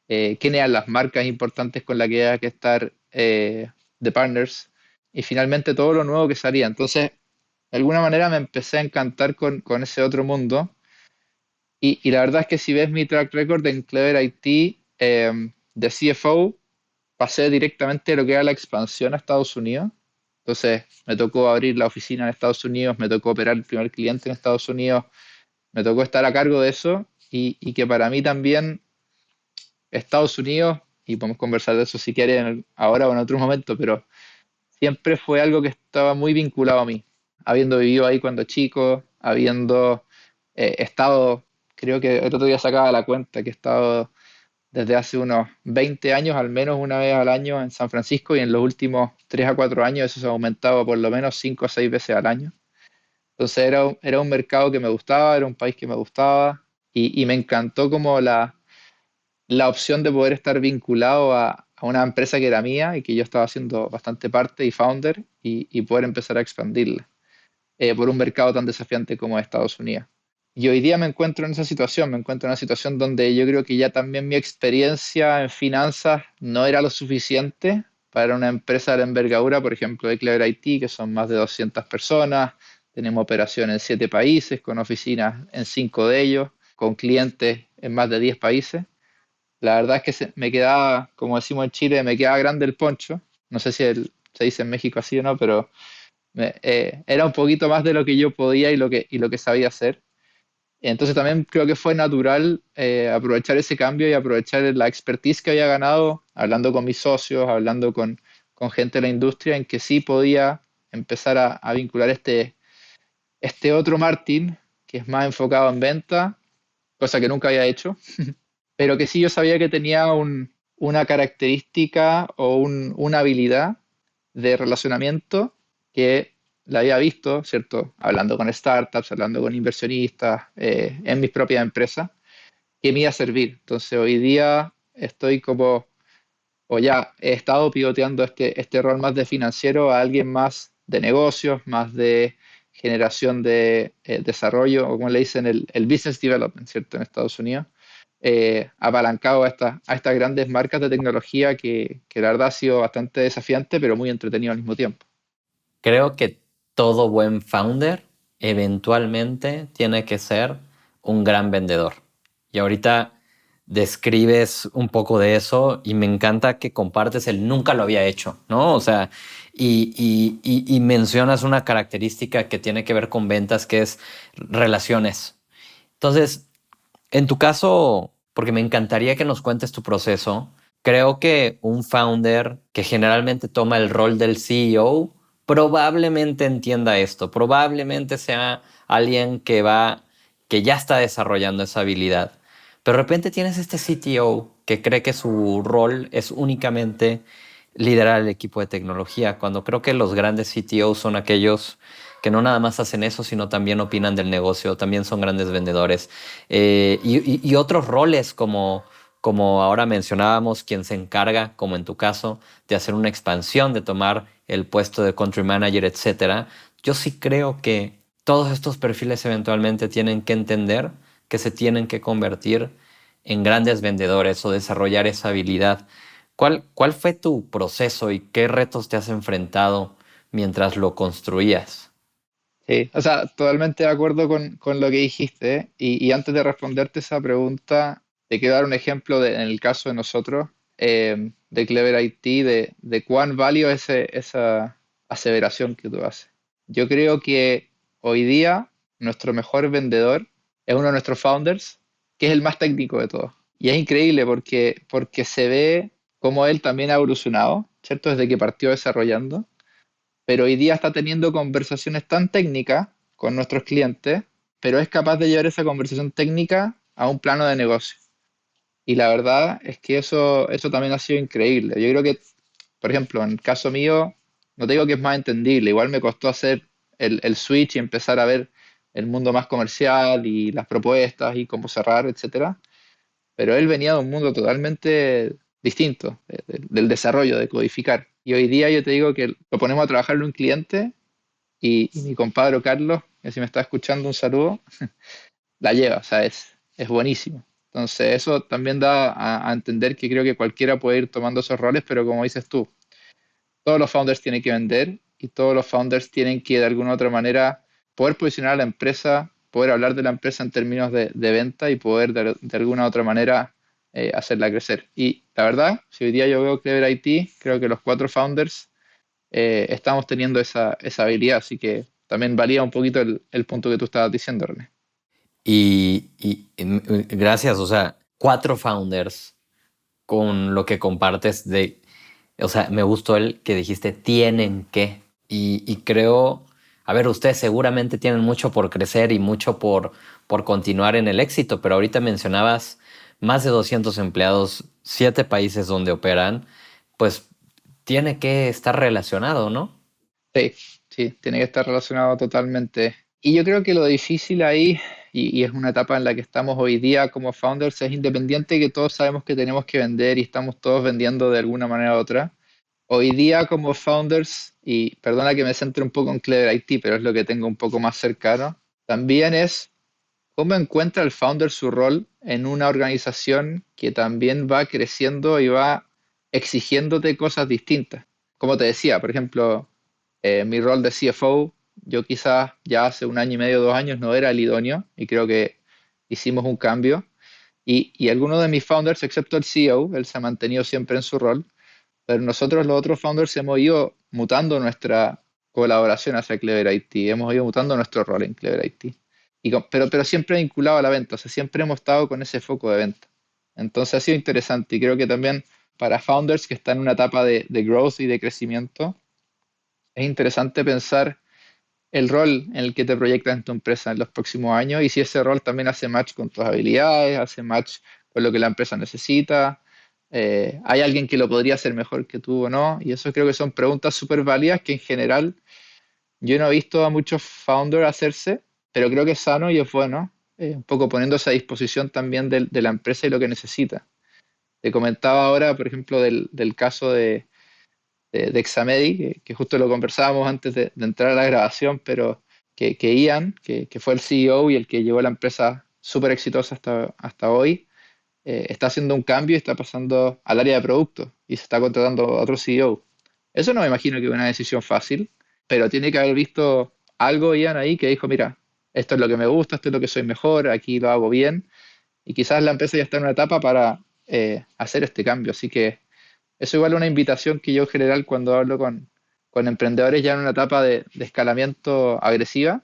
quién eran las marcas importantes con las que había que estar de partners y finalmente todo lo nuevo que salía. Entonces, de alguna manera me empecé a encantar con ese otro mundo y la verdad es que si ves mi track record en Clever IT, de CFO, pasé directamente de lo que era la expansión a Estados Unidos. Entonces me tocó abrir la oficina en Estados Unidos, me tocó operar el primer cliente en Estados Unidos, me tocó estar a cargo de eso y que para mí también Estados Unidos, y podemos conversar de eso si quieren ahora o en otro momento, pero siempre fue algo que estaba muy vinculado a mí, habiendo vivido ahí cuando chico, habiendo estado, creo que el otro día sacaba la cuenta que he estado desde hace unos 20 años, al menos una vez al año en San Francisco, y en los últimos 3 a 4 años eso se ha aumentado por lo menos 5 o 6 veces al año. Entonces era un mercado que me gustaba, era un país que me gustaba, y me encantó como la opción de poder estar vinculado a una empresa que era mía y que yo estaba haciendo bastante parte y founder, y poder empezar a expandirla por un mercado tan desafiante como Estados Unidos. Y hoy día me encuentro en esa situación, me encuentro en una situación donde yo creo que ya también mi experiencia en finanzas no era lo suficiente para una empresa de la envergadura, por ejemplo, de Clever IT, que son más de 200 personas, tenemos operaciones en 7 países, con oficinas en 5 de ellos, con clientes en más de 10 países. La verdad es que me quedaba, como decimos en Chile, me quedaba grande el poncho. No sé si se dice en México así o no, pero era un poquito más de lo que yo podía y lo que sabía hacer. Entonces también creo que fue natural aprovechar ese cambio y aprovechar la expertise que había ganado, hablando con mis socios, hablando con gente de la industria, en que sí podía empezar a vincular este otro Martin, que es más enfocado en venta, cosa que nunca había hecho, pero que sí yo sabía que tenía una característica o una habilidad de relacionamiento que la había visto, ¿cierto? Hablando con startups, hablando con inversionistas, en mis propias empresas, que me iba a servir. Entonces hoy día estoy como, o ya he estado pivoteando este rol más de financiero a alguien más de negocios, más de generación de desarrollo, o como le dicen, el business development, ¿cierto? En Estados Unidos, apalancado a estas grandes marcas de tecnología que la verdad ha sido bastante desafiante, pero muy entretenido al mismo tiempo. Creo que todo buen founder eventualmente tiene que ser un gran vendedor. Y ahorita describes un poco de eso y me encanta que compartes el nunca lo había hecho, ¿no? O sea, y mencionas una característica que tiene que ver con ventas, que es relaciones. Entonces, en tu caso, porque me encantaría que nos cuentes tu proceso, creo que un founder que generalmente toma el rol del CEO probablemente entienda esto, probablemente sea alguien que ya está desarrollando esa habilidad. Pero de repente tienes este CTO que cree que su rol es únicamente liderar el equipo de tecnología, cuando creo que los grandes CTOs son aquellos que no nada más hacen eso, sino también opinan del negocio, también son grandes vendedores. Y otros roles como ahora mencionábamos, quien se encarga, como en tu caso, de hacer una expansión, de tomar el puesto de country manager, etcétera. Yo sí creo que todos estos perfiles eventualmente tienen que entender que se tienen que convertir en grandes vendedores o desarrollar esa habilidad. ¿Cuál fue tu proceso y qué retos te has enfrentado mientras lo construías? Sí, o sea, totalmente de acuerdo con lo que dijiste. Y antes de responderte esa pregunta, te quiero dar un ejemplo en el caso de nosotros, de Clever IT, de cuán válido es esa aseveración que tú haces. Yo creo que hoy día nuestro mejor vendedor es uno de nuestros founders, que es el más técnico de todos. Y es increíble porque se ve cómo él también ha evolucionado, ¿cierto? Desde que partió desarrollando, pero hoy día está teniendo conversaciones tan técnicas con nuestros clientes, pero es capaz de llevar esa conversación técnica a un plano de negocio. Y la verdad es que eso también ha sido increíble. Yo creo que, por ejemplo, en el caso mío, no te digo que es más entendible, igual me costó hacer el switch y empezar a ver el mundo más comercial y las propuestas y cómo cerrar, etcétera. Pero él venía de un mundo totalmente distinto, del desarrollo, de codificar. Y hoy día yo te digo que lo ponemos a trabajar en un cliente y mi compadre Carlos, que si me está escuchando un saludo, la lleva, o sea, es buenísimo. Entonces eso también da a entender que creo que cualquiera puede ir tomando esos roles, pero como dices tú, todos los founders tienen que vender y todos los founders tienen que de alguna u otra manera poder posicionar a la empresa, poder hablar de la empresa en términos de venta y poder de alguna u otra manera hacerla crecer. Y la verdad, si hoy día yo veo Clever IT, creo que los 4 founders estamos teniendo esa habilidad, así que también valía un poquito el punto que tú estabas diciendo, René. Gracias, o sea, 4 founders con lo que compartes o sea, me gustó el que dijiste tienen que. Y creo, a ver, ustedes seguramente tienen mucho por crecer y mucho por continuar en el éxito, pero ahorita mencionabas más de 200 empleados, 7 países donde operan, pues tiene que estar relacionado, ¿no? Sí, sí, tiene que estar relacionado totalmente. Y yo creo que lo difícil ahí, y es una etapa en la que estamos hoy día como founders, es independiente que todos sabemos que tenemos que vender y estamos todos vendiendo de alguna manera u otra. Hoy día como founders, y perdona que me centre un poco en Clever IT, pero es lo que tengo un poco más cercano, también es cómo encuentra el founder su rol en una organización que también va creciendo y va exigiéndote cosas distintas. Como te decía, por ejemplo, mi rol de CFO, yo quizás ya hace un año y medio, 2 años no era el idóneo y creo que hicimos un cambio. Y algunos de mis founders, excepto el CEO, él se ha mantenido siempre en su rol, pero nosotros los otros founders hemos ido mutando nuestra colaboración hacia Clever IT, hemos ido mutando nuestro rol en Clever IT. Pero siempre vinculado a la venta, o sea, siempre hemos estado con ese foco de venta. Entonces ha sido interesante y creo que también para founders que están en una etapa de growth y de crecimiento, es interesante pensar el rol en el que te proyectas en tu empresa en los próximos años y si ese rol también hace match con tus habilidades, hace match con lo que la empresa necesita, hay alguien que lo podría hacer mejor que tú o no, y eso creo que son preguntas súper válidas que en general yo no he visto a muchos founders hacerse, pero creo que es sano y es bueno, un poco poniéndose a disposición también de la empresa y lo que necesita. Te comentaba ahora, por ejemplo, del caso de Examedi, que justo lo conversábamos antes de entrar a la grabación, pero que Ian, que fue el CEO y el que llevó la empresa súper exitosa hasta hoy, está haciendo un cambio y está pasando al área de producto y se está contratando a otro CEO. Eso no me imagino que es una decisión fácil, pero tiene que haber visto algo Ian ahí que dijo, mira, esto es lo que me gusta, esto es lo que soy mejor, aquí lo hago bien, y quizás la empresa ya está en una etapa para hacer este cambio. Así que eso igual es una invitación que yo en general cuando hablo con emprendedores ya en una etapa de escalamiento agresiva,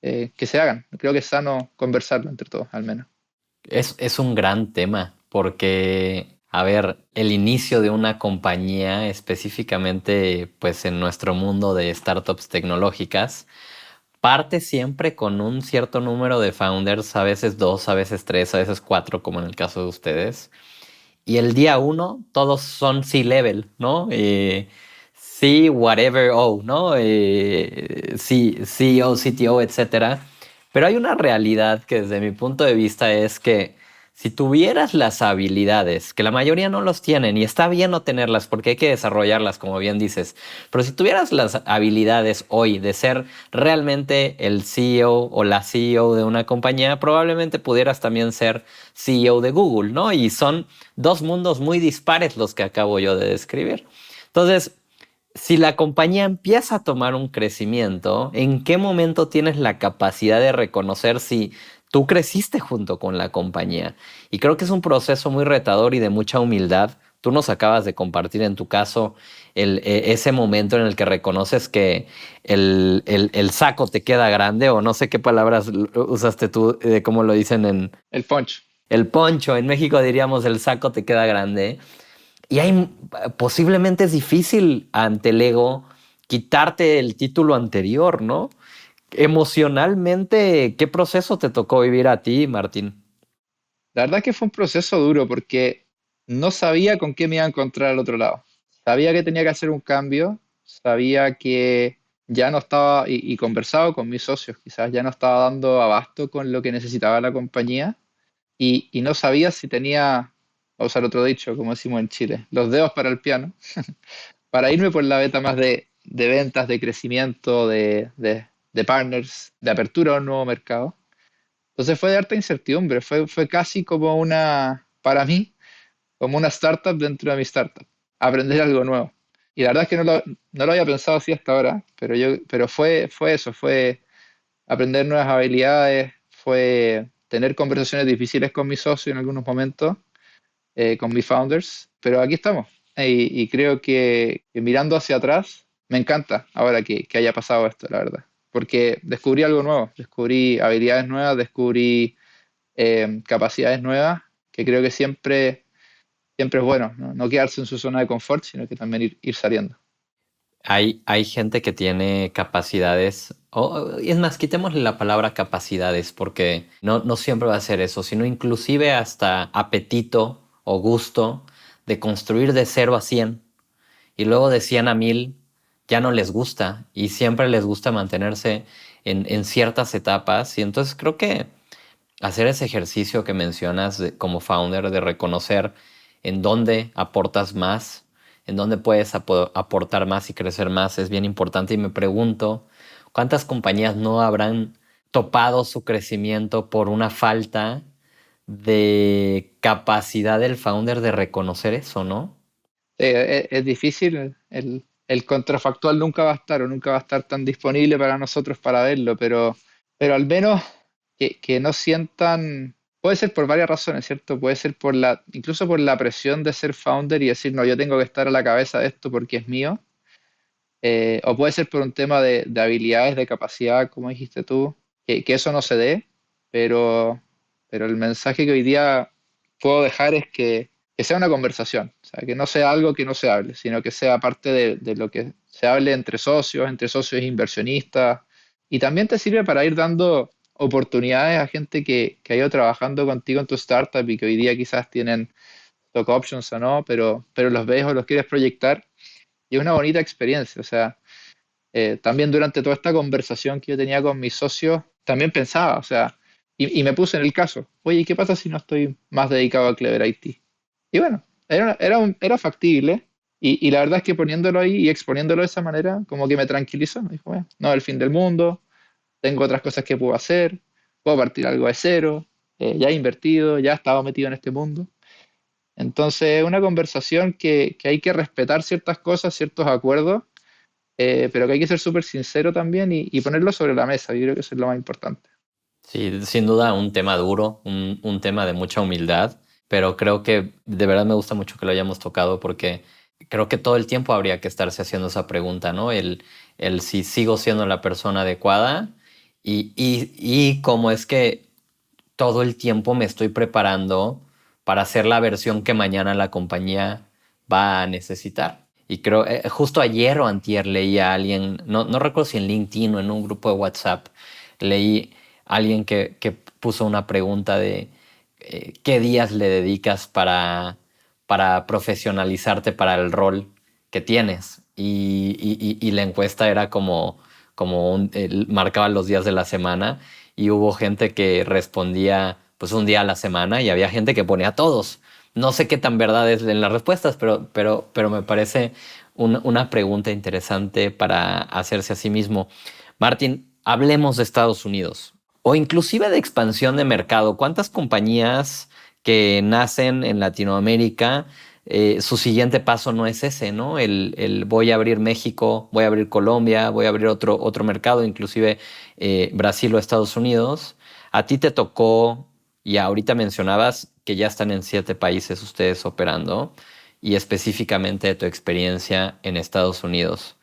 que se hagan. Creo que es sano conversarlo entre todos, al menos. Es un gran tema porque, a ver, el inicio de una compañía, específicamente pues en nuestro mundo de startups tecnológicas, parte siempre con un cierto número de founders, a veces dos, a veces tres, a veces cuatro, como en el caso de ustedes. Y el día uno todos son C-level, ¿no? C, whatever, O, ¿no? C, CEO, CTO, etcétera. Pero hay una realidad que desde mi punto de vista es que si tuvieras las habilidades, que la mayoría no los tienen, y está bien no tenerlas porque hay que desarrollarlas, como bien dices, pero si tuvieras las habilidades hoy de ser realmente el CEO o la CEO de una compañía, probablemente pudieras también ser CEO de Google, ¿no? Y son dos mundos muy dispares los que acabo yo de describir. Entonces, si la compañía empieza a tomar un crecimiento, ¿en qué momento tienes la capacidad de reconocer si tú creciste junto con la compañía? Y creo que es un proceso muy retador y de mucha humildad. Tú nos acabas de compartir en tu caso ese momento en el que reconoces que el saco te queda grande, o no sé qué palabras usaste tú, cómo lo dicen en El punch. el poncho. En México diríamos el saco te queda grande. Y hay, posiblemente es difícil ante el ego quitarte el título anterior, ¿no? Emocionalmente, ¿qué proceso te tocó vivir a ti, Martín? La verdad que fue un proceso duro porque no sabía con qué me iba a encontrar al otro lado. Sabía que tenía que hacer un cambio, sabía que ya no estaba, y conversado con mis socios, quizás ya no estaba dando abasto con lo que necesitaba la compañía y no sabía si tenía, a usar otro dicho, como decimos en Chile, los dedos para el piano, para irme por la beta más de ventas, de crecimiento, de partners, de apertura a un nuevo mercado. Entonces fue de harta incertidumbre, fue casi como para mí, como una startup dentro de mi startup, aprender algo nuevo. Y la verdad es que no lo había pensado así hasta ahora, pero fue eso, fue aprender nuevas habilidades, fue tener conversaciones difíciles con mis socios en algunos momentos, con mis founders, pero aquí estamos. Y creo que mirando hacia atrás, me encanta ahora que haya pasado esto, la verdad, porque descubrí algo nuevo, descubrí habilidades nuevas, descubrí capacidades nuevas, que creo que siempre es bueno, ¿no? No quedarse en su zona de confort, sino que también ir saliendo. Hay gente que tiene capacidades, es más, quitémosle la palabra capacidades, porque no siempre va a ser eso, sino inclusive hasta apetito o gusto de construir de 0 a 100 y luego de 100 a 1000 ya no les gusta y siempre les gusta mantenerse en ciertas etapas. Y entonces creo que hacer ese ejercicio que mencionas como founder de reconocer en dónde aportas más, en dónde puedes aportar más y crecer más es bien importante. Y me pregunto, ¿cuántas compañías no habrán topado su crecimiento por una falta de capacidad del founder de reconocer eso, ¿no? Es difícil, el contrafactual nunca va a estar o nunca va a estar tan disponible para nosotros para verlo, pero al menos que no sientan, puede ser por varias razones, ¿cierto? Puede ser incluso por la presión de ser founder y decir, no, yo tengo que estar a la cabeza de esto porque es mío, o puede ser por un tema de habilidades, de capacidad, como dijiste tú, que eso no se dé, pero, pero el mensaje que hoy día puedo dejar es que sea una conversación, o sea, que no sea algo que no se hable, sino que sea parte de lo que se hable entre socios e inversionistas, y también te sirve para ir dando oportunidades a gente que ha ido trabajando contigo en tu startup y que hoy día quizás tienen stock options o no, pero los ves o los quieres proyectar, y es una bonita experiencia, o sea, también durante toda esta conversación que yo tenía con mis socios, también pensaba, o sea, y me puse en el caso, oye, ¿qué pasa si no estoy más dedicado a Clever IT? Y bueno, era factible, y la verdad es que poniéndolo ahí y exponiéndolo de esa manera, como que me tranquilizó, me dijo, bueno, no es el fin del mundo, tengo otras cosas que puedo hacer, puedo partir algo de cero, ya he invertido, ya he estado metido en este mundo. Entonces, es una conversación que hay que respetar ciertas cosas, ciertos acuerdos, pero que hay que ser súper sincero también y ponerlo sobre la mesa. Yo creo que eso es lo más importante. Sí, sin duda un tema duro, un tema de mucha humildad, pero creo que de verdad me gusta mucho que lo hayamos tocado porque creo que todo el tiempo habría que estarse haciendo esa pregunta, ¿no? El si sigo siendo la persona adecuada y cómo es que todo el tiempo me estoy preparando para hacer la versión que mañana la compañía va a necesitar. Y creo, justo ayer o antier leí a alguien, no recuerdo si en LinkedIn o en un grupo de WhatsApp, leí a alguien que puso una pregunta de qué días le dedicas para profesionalizarte para el rol que tienes. Y la encuesta era marcaba los días de la semana y hubo gente que respondía pues un día a la semana y había gente que ponía todos. No sé qué tan verdad es en las respuestas, pero me parece una pregunta interesante para hacerse a sí mismo. Martín, hablemos de Estados Unidos o inclusive de expansión de mercado. ¿Cuántas compañías que nacen en Latinoamérica, su siguiente paso no es ese, ¿no? El voy a abrir México, voy a abrir Colombia, voy a abrir otro mercado, inclusive Brasil o Estados Unidos. A ti te tocó, y ahorita mencionabas que ya están en 7 países ustedes operando, y específicamente de tu experiencia en Estados Unidos.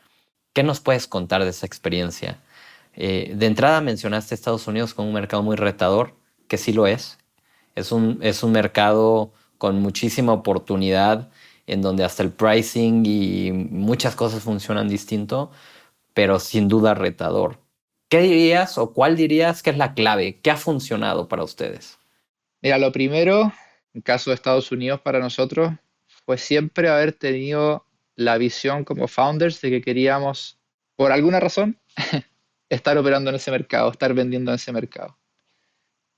¿Qué nos puedes contar de esa experiencia? De entrada mencionaste Estados Unidos como un mercado muy retador, que sí lo es. Es un mercado con muchísima oportunidad, en donde hasta el pricing y muchas cosas funcionan distinto, pero sin duda retador. ¿Qué dirías o cuál dirías que es la clave? ¿Qué ha funcionado para ustedes? Mira, lo primero, en caso de Estados Unidos para nosotros, fue siempre haber tenido la visión como founders de que queríamos, por alguna razón, estar operando en ese mercado, estar vendiendo en ese mercado.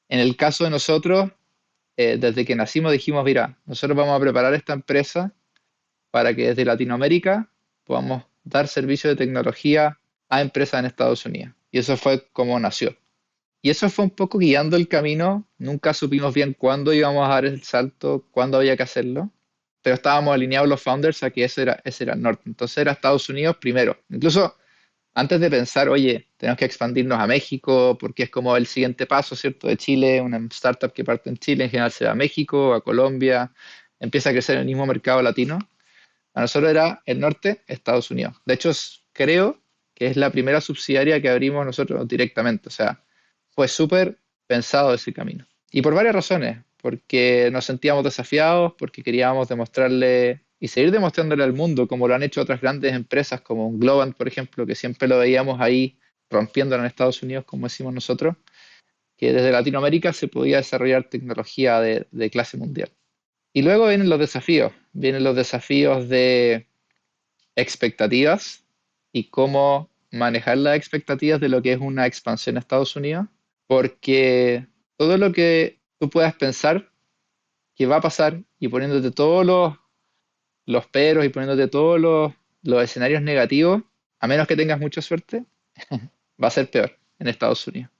En el caso de nosotros, desde que nacimos dijimos, mira, nosotros vamos a preparar esta empresa para que desde Latinoamérica podamos dar servicio de tecnología a empresas en Estados Unidos. Y eso fue como nació. Y eso fue un poco guiando el camino. Nunca supimos bien cuándo íbamos a dar el salto, cuándo había que hacerlo, pero estábamos alineados los founders a que ese era el norte. Entonces era Estados Unidos primero. Incluso antes de pensar, oye, tenemos que expandirnos a México, porque es como el siguiente paso, ¿cierto? De Chile, una startup que parte en Chile, en general se va a México, a Colombia, empieza a crecer en el mismo mercado latino. A nosotros era el norte, Estados Unidos. De hecho, creo que es la primera subsidiaria que abrimos nosotros directamente. O sea, fue súper pensado ese camino. Y por varias razones, porque nos sentíamos desafiados, porque queríamos demostrarle y seguir demostrándole al mundo como lo han hecho otras grandes empresas como un Globant, por ejemplo, que siempre lo veíamos ahí rompiéndolo en Estados Unidos, como decimos nosotros, que desde Latinoamérica se podía desarrollar tecnología de clase mundial. Y luego vienen los desafíos de expectativas y cómo manejar las expectativas de lo que es una expansión a Estados Unidos, porque todo lo que tú puedas pensar que va a pasar y poniéndote todos los peros y poniéndote todos los escenarios negativos, a menos que tengas mucha suerte, va a ser peor en Estados Unidos.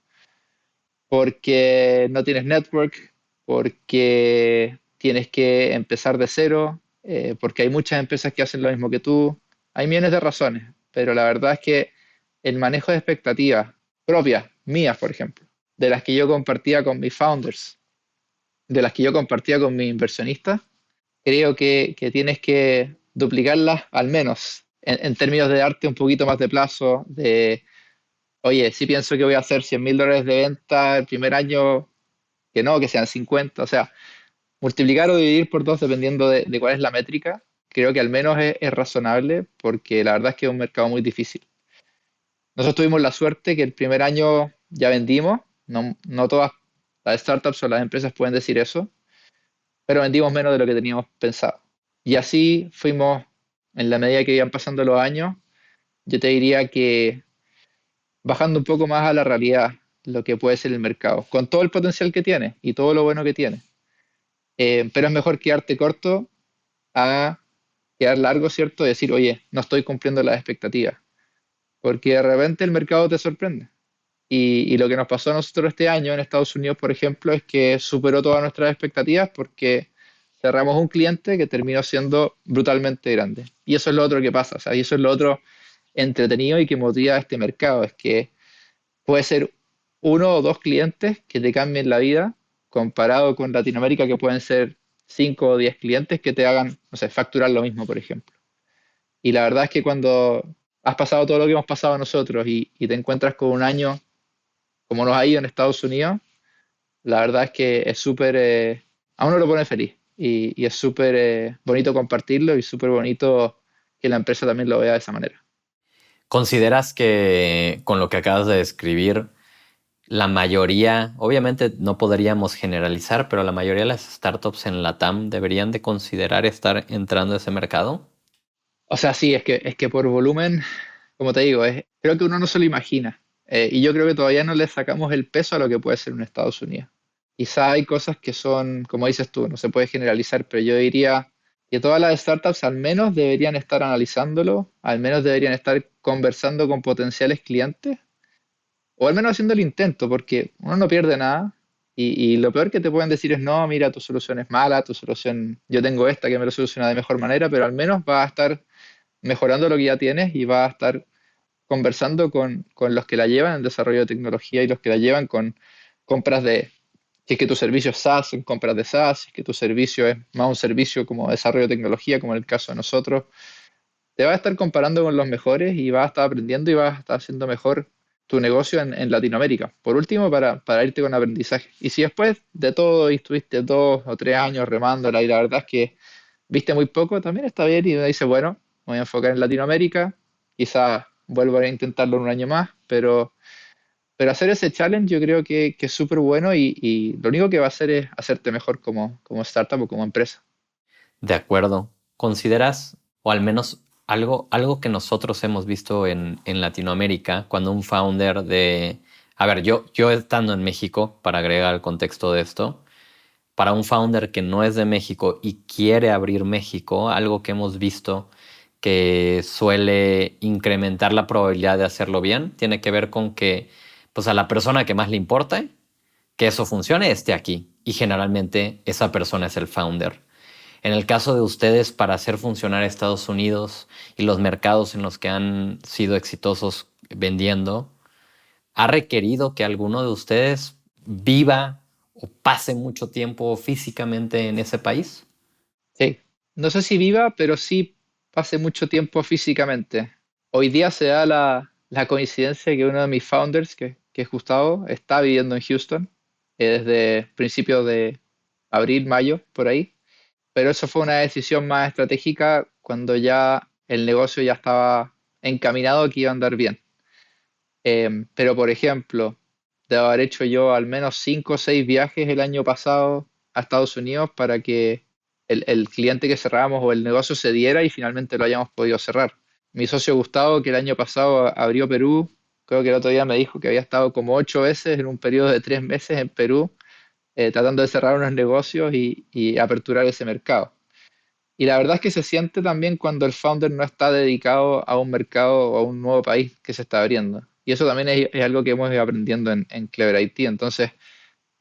Porque no tienes network, porque tienes que empezar de cero, porque hay muchas empresas que hacen lo mismo que tú. Hay millones de razones, pero la verdad es que el manejo de expectativas propias, mías, por ejemplo, de las que yo compartía con mis founders, de las que yo compartía con mis inversionistas, creo que tienes que duplicarlas al menos en términos de darte un poquito más de plazo, de, oye, sí pienso que voy a hacer $100,000 de venta el primer año, que no, que sean 50, o sea, multiplicar o dividir por dos dependiendo de cuál es la métrica, creo que al menos es razonable porque la verdad es que es un mercado muy difícil. Nosotros tuvimos la suerte que el primer año ya vendimos, no todas las startups o las empresas pueden decir eso, pero vendimos menos de lo que teníamos pensado. Y así fuimos, en la medida que iban pasando los años, yo te diría que bajando un poco más a la realidad lo que puede ser el mercado, con todo el potencial que tiene y todo lo bueno que tiene. Pero es mejor quedarte corto a quedar largo, ¿cierto? Decir, oye, no estoy cumpliendo las expectativas, porque de repente el mercado te sorprende. Y lo que nos pasó a nosotros este año en Estados Unidos, por ejemplo, es que superó todas nuestras expectativas porque cerramos un cliente que terminó siendo brutalmente grande. Y eso es lo otro que pasa, o sea, y eso es lo otro entretenido y que motiva a este mercado, es que puede ser uno o dos clientes que te cambien la vida, comparado con Latinoamérica, que pueden ser 5 o 10 clientes que te hagan, no sé, facturar lo mismo, por ejemplo. Y la verdad es que cuando has pasado todo lo que hemos pasado nosotros y te encuentras con un año como nos ha ido en Estados Unidos, la verdad es que es súper, a uno lo pone feliz y es súper bonito compartirlo y súper bonito que la empresa también lo vea de esa manera. ¿Consideras que con lo que acabas de describir, la mayoría, obviamente no podríamos generalizar, pero la mayoría de las startups en LATAM deberían de considerar estar entrando a ese mercado? O sea, sí, es que por volumen, como te digo, creo que uno no se lo imagina. Y yo creo que todavía no le sacamos el peso a lo que puede ser un Estados Unidos. Quizá hay cosas que son, como dices tú, no se puede generalizar, pero yo diría que todas las startups al menos deberían estar analizándolo, al menos deberían estar conversando con potenciales clientes, o al menos haciendo el intento, porque uno no pierde nada. Y lo peor que te pueden decir es, no, mira, tu solución es mala, tu solución, yo tengo esta que me lo soluciona de mejor manera, pero al menos vas a estar mejorando lo que ya tienes y vas a estar conversando con los que la llevan en desarrollo de tecnología y los que la llevan con compras de, si es que tu servicio es SaaS, en compras de SaaS, si es que tu servicio es más un servicio como desarrollo de tecnología, como en el caso de nosotros, te vas a estar comparando con los mejores y vas a estar aprendiendo y vas a estar haciendo mejor tu negocio en Latinoamérica. Por último, para irte con aprendizaje. Y si después de todo y estuviste 2 o 3 años remándola y la verdad es que viste muy poco, también está bien y uno dice, bueno, me voy a enfocar en Latinoamérica, quizás vuelvo a intentarlo en un año más, pero hacer ese challenge yo creo que es súper bueno y lo único que va a hacer es hacerte mejor como startup o como empresa. De acuerdo. ¿Consideras, o al menos algo que nosotros hemos visto en Latinoamérica, cuando un founder de... A ver, yo estando en México, para agregar el contexto de esto, para un founder que no es de México y quiere abrir México, algo que hemos visto que suele incrementar la probabilidad de hacerlo bien, tiene que ver con que pues a la persona que más le importa que eso funcione esté aquí y generalmente esa persona es el founder. En el caso de ustedes, para hacer funcionar Estados Unidos y los mercados en los que han sido exitosos vendiendo, ¿ha requerido que alguno de ustedes viva o pase mucho tiempo físicamente en ese país? Sí, no sé si viva, pero sí pase mucho tiempo físicamente. Hoy día se da la coincidencia que uno de mis founders, que es Gustavo, está viviendo en Houston desde principios de abril, mayo, por ahí. pero eso fue una decisión más estratégica cuando ya el negocio ya estaba encaminado que iba a andar bien. Pero por ejemplo, de haber hecho yo al menos 5 o 6 viajes el año pasado a Estados Unidos para que el cliente que cerramos o el negocio se diera y finalmente lo hayamos podido cerrar. Mi socio Gustavo, que el año pasado abrió Perú, creo que el otro día me dijo que había estado como 8 veces en un periodo de 3 meses en Perú, tratando de cerrar unos negocios y aperturar ese mercado. Y la verdad es que se siente también cuando el founder no está dedicado a un mercado o a un nuevo país que se está abriendo. Y eso también es algo que hemos ido aprendiendo en Clever IT. Entonces,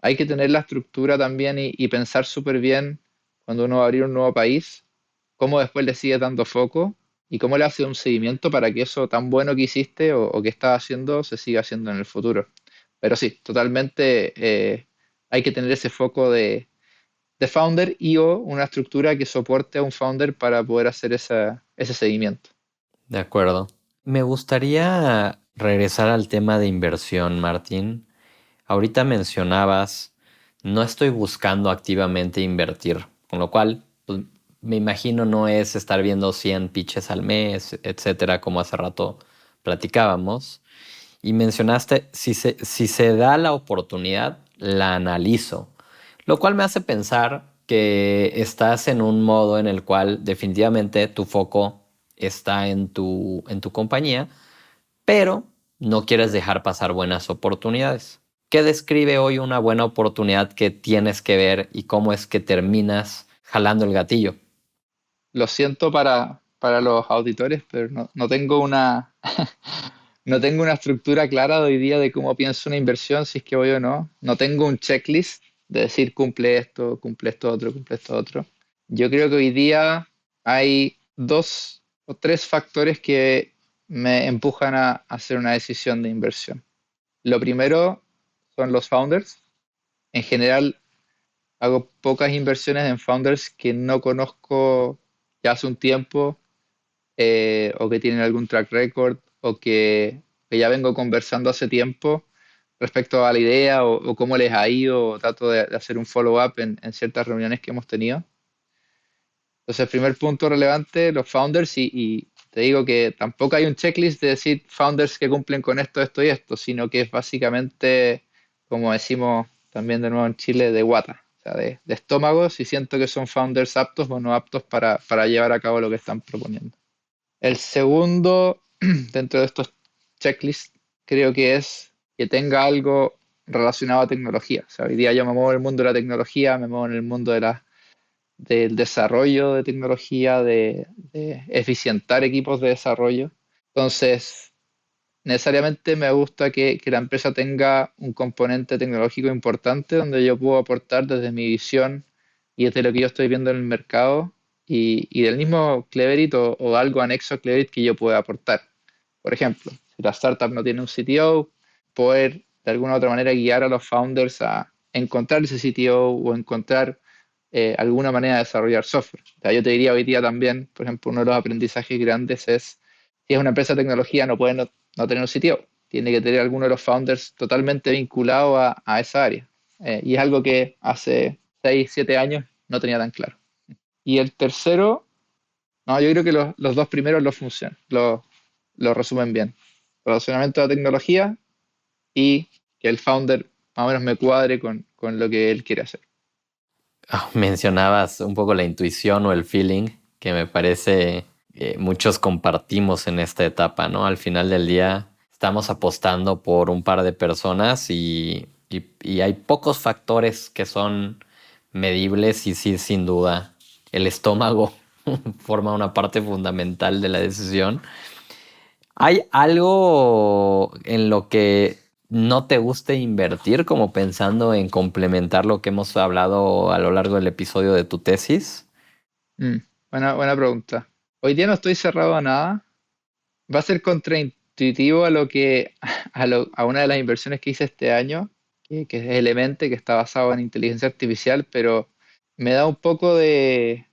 hay que tener la estructura también y pensar súper bien cuando uno va a abrir un nuevo país, cómo después le sigue dando foco y cómo le hace un seguimiento para que eso tan bueno que hiciste o que estás haciendo se siga haciendo en el futuro. Pero sí, totalmente hay que tener ese foco de founder y o una estructura que soporte a un founder para poder hacer ese seguimiento. De acuerdo. Me gustaría regresar al tema de inversión, Martín. Ahorita mencionabas, no estoy buscando activamente invertir, con lo cual, pues, me imagino no es estar viendo 100 pitches al mes, etcétera, como hace rato platicábamos. Y mencionaste, si se da la oportunidad, la analizo, lo cual me hace pensar que estás en un modo en el cual definitivamente tu foco está en tu compañía, pero no quieres dejar pasar buenas oportunidades. ¿Qué describe hoy una buena oportunidad que tienes que ver y cómo es que terminas jalando el gatillo? Lo siento para los auditores, pero no tengo no tengo una estructura clara de hoy día de cómo pienso una inversión, si es que voy o no. No tengo un checklist de decir cumple esto otro, cumple esto otro. Yo creo que hoy día hay 2 o 3 factores que me empujan a hacer una decisión de inversión. Lo primero son los founders. En general, hago pocas inversiones en founders que no conozco ya hace un tiempo, o que tienen algún track record o que ya vengo conversando hace tiempo respecto a la idea o cómo les ha ido, o trato de hacer un follow-up en ciertas reuniones que hemos tenido. Entonces, el primer punto relevante, los founders, y te digo que tampoco hay un checklist de decir founders que cumplen con esto, esto y esto, sino que es básicamente, como decimos también de nuevo en Chile, de guata, o sea, de estómago, si siento que son founders aptos o no aptos para llevar a cabo lo que están proponiendo. El segundo, dentro de estos checklists, creo que es que tenga algo relacionado a tecnología. O sea, hoy día yo me muevo en el mundo de la tecnología, me muevo en el mundo del desarrollo de tecnología, de eficientar equipos de desarrollo. Entonces, necesariamente me gusta que la empresa tenga un componente tecnológico importante donde yo puedo aportar desde mi visión y desde lo que yo estoy viendo en el mercado y del mismo Cleverit o algo anexo a Cleverit que yo pueda aportar. Por ejemplo, si la startup no tiene un CTO, poder de alguna u otra manera guiar a los founders a encontrar ese CTO o encontrar alguna manera de desarrollar software. O sea, yo te diría hoy día también, por ejemplo, uno de los aprendizajes grandes es, si es una empresa de tecnología, no puede no tener un CTO, tiene que tener alguno de los founders totalmente vinculado a esa área. Y es algo que hace 6 7 años no tenía tan claro. Y el tercero, no, yo creo que los dos primeros lo resumen bien. Relacionamiento de la tecnología y que el founder más o menos me cuadre con lo que él quiere hacer. Mencionabas un poco la intuición o el feeling que me parece muchos compartimos en esta etapa, ¿no? Al final del día estamos apostando por un par de personas y hay pocos factores que son medibles y sí, sin duda, el estómago forma una parte fundamental de la decisión. ¿Hay algo en lo que no te guste invertir, como pensando en complementar lo que hemos hablado a lo largo del episodio de tu tesis? Mm, buena pregunta. Hoy día no estoy cerrado a nada. Va a ser contraintuitivo a lo que a una de las inversiones que hice este año, que es Elemente, que está basado en inteligencia artificial, pero me da un poco de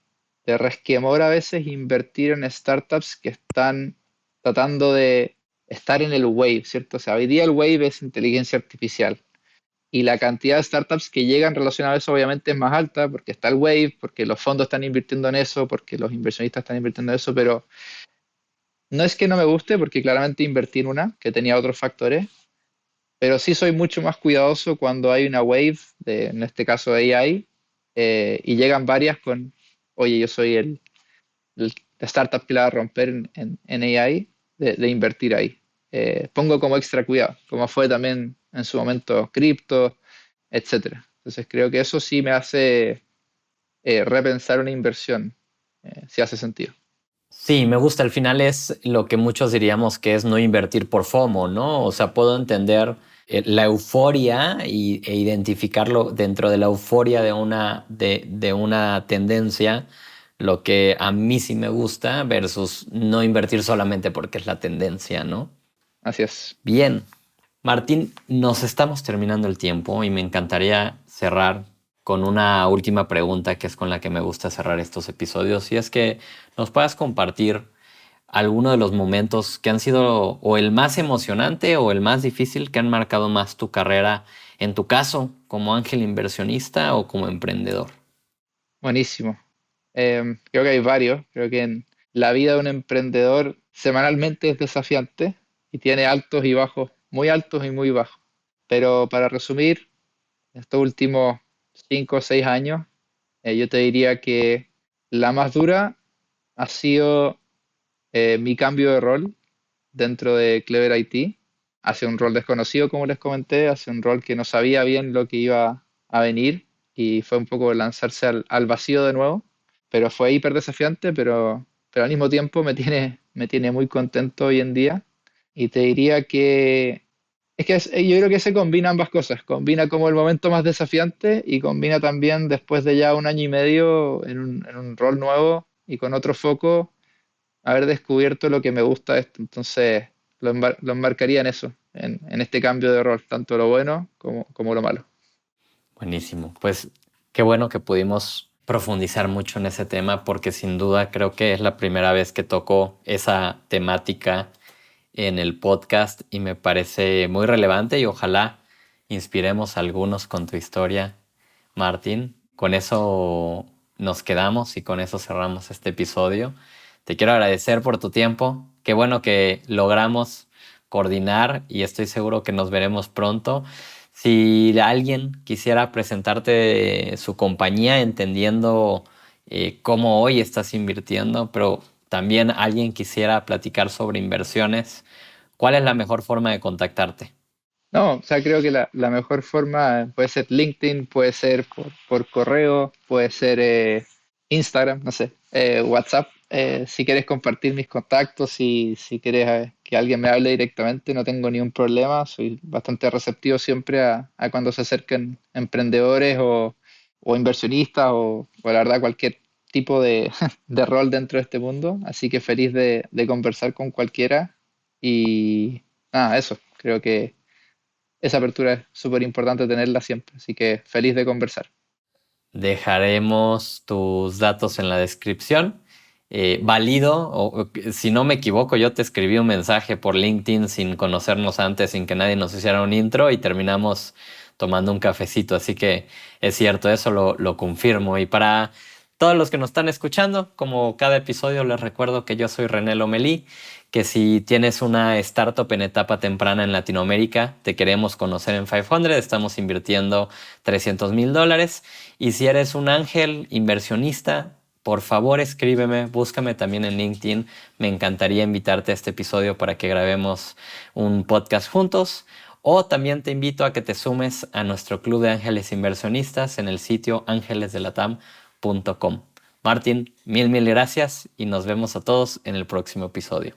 resquemor a veces invertir en startups que están tratando de estar en el wave, ¿cierto? O sea, hoy día el wave es inteligencia artificial. y la cantidad de startups que llegan relacionadas a eso obviamente es más alta porque está el wave, porque los fondos están invirtiendo en eso, porque los inversionistas están invirtiendo en eso, pero no es que no me guste porque claramente invertí en una que tenía otros factores, pero sí soy mucho más cuidadoso cuando hay una wave, en este caso de AI, y llegan varias con, oye, yo soy el startup que la va a romper en AI, de invertir ahí. Pongo como extra cuidado, como fue también en su momento cripto, etcétera. Entonces creo que eso sí me hace repensar una inversión, si hace sentido. Sí, me gusta. Al final es lo que muchos diríamos que es no invertir por FOMO, ¿no? O sea, puedo entender la euforia e identificarlo dentro de la euforia de una tendencia, lo que a mí sí me gusta versus no invertir solamente porque es la tendencia, ¿no? Así es. Bien, Martín, nos estamos terminando el tiempo y me encantaría cerrar con una última pregunta que es con la que me gusta cerrar estos episodios y es que nos puedas compartir alguno de los momentos que han sido o el más emocionante o el más difícil que han marcado más tu carrera, en tu caso, como ángel inversionista o como emprendedor. Buenísimo. Creo que hay varios. Creo que en la vida de un emprendedor semanalmente es desafiante y tiene altos y bajos, muy altos y muy bajos. Pero para resumir, estos últimos 5 o 6 años, yo te diría que la más dura ha sido mi cambio de rol dentro de Clever IT, hacia un rol desconocido, como les comenté, hacia un rol que no sabía bien lo que iba a venir y fue un poco lanzarse al vacío de nuevo, pero fue hiper desafiante, pero al mismo tiempo me tiene muy contento hoy en día y te diría que yo creo que se combina ambas cosas, combina como el momento más desafiante y combina también después de ya 1 año y medio en un rol nuevo y con otro foco haber descubierto lo que me gusta de esto. Entonces, lo embarcaría en eso, en este cambio de rol, tanto lo bueno como lo malo. Buenísimo. Pues qué bueno que pudimos profundizar mucho en ese tema porque sin duda creo que es la primera vez que toco esa temática en el podcast y me parece muy relevante y ojalá inspiremos a algunos con tu historia, Martín. Con eso nos quedamos y con eso cerramos este episodio. Te quiero agradecer por tu tiempo. Qué bueno que logramos coordinar y estoy seguro que nos veremos pronto. Si alguien quisiera presentarte su compañía, entendiendo cómo hoy estás invirtiendo, pero también alguien quisiera platicar sobre inversiones, ¿cuál es la mejor forma de contactarte? No, o sea, creo que la mejor forma puede ser LinkedIn, puede ser por correo, puede ser Instagram, no sé, WhatsApp. Si quieres compartir mis contactos y si quieres que alguien me hable directamente, no tengo ningún problema. Soy bastante receptivo siempre a cuando se acerquen emprendedores o inversionistas o la verdad cualquier tipo de, de rol dentro de este mundo. Así que feliz de conversar con cualquiera y nada, eso. Creo que esa apertura es súper importante tenerla siempre, así que feliz de conversar. Dejaremos tus datos en la descripción. Válido, si no me equivoco, yo te escribí un mensaje por LinkedIn sin conocernos antes, sin que nadie nos hiciera un intro y terminamos tomando un cafecito. Así que es cierto, eso lo confirmo. Y para todos los que nos están escuchando, como cada episodio, les recuerdo que yo soy René Lomelí, que si tienes una startup en etapa temprana en Latinoamérica, te queremos conocer en 500, estamos invirtiendo $300,000. Y si eres un ángel inversionista, por favor escríbeme, búscame también en LinkedIn. Me encantaría invitarte a este episodio para que grabemos un podcast juntos. O también te invito a que te sumes a nuestro club de ángeles inversionistas en el sitio angelesdelatam.com. Martín, mil gracias y nos vemos a todos en el próximo episodio.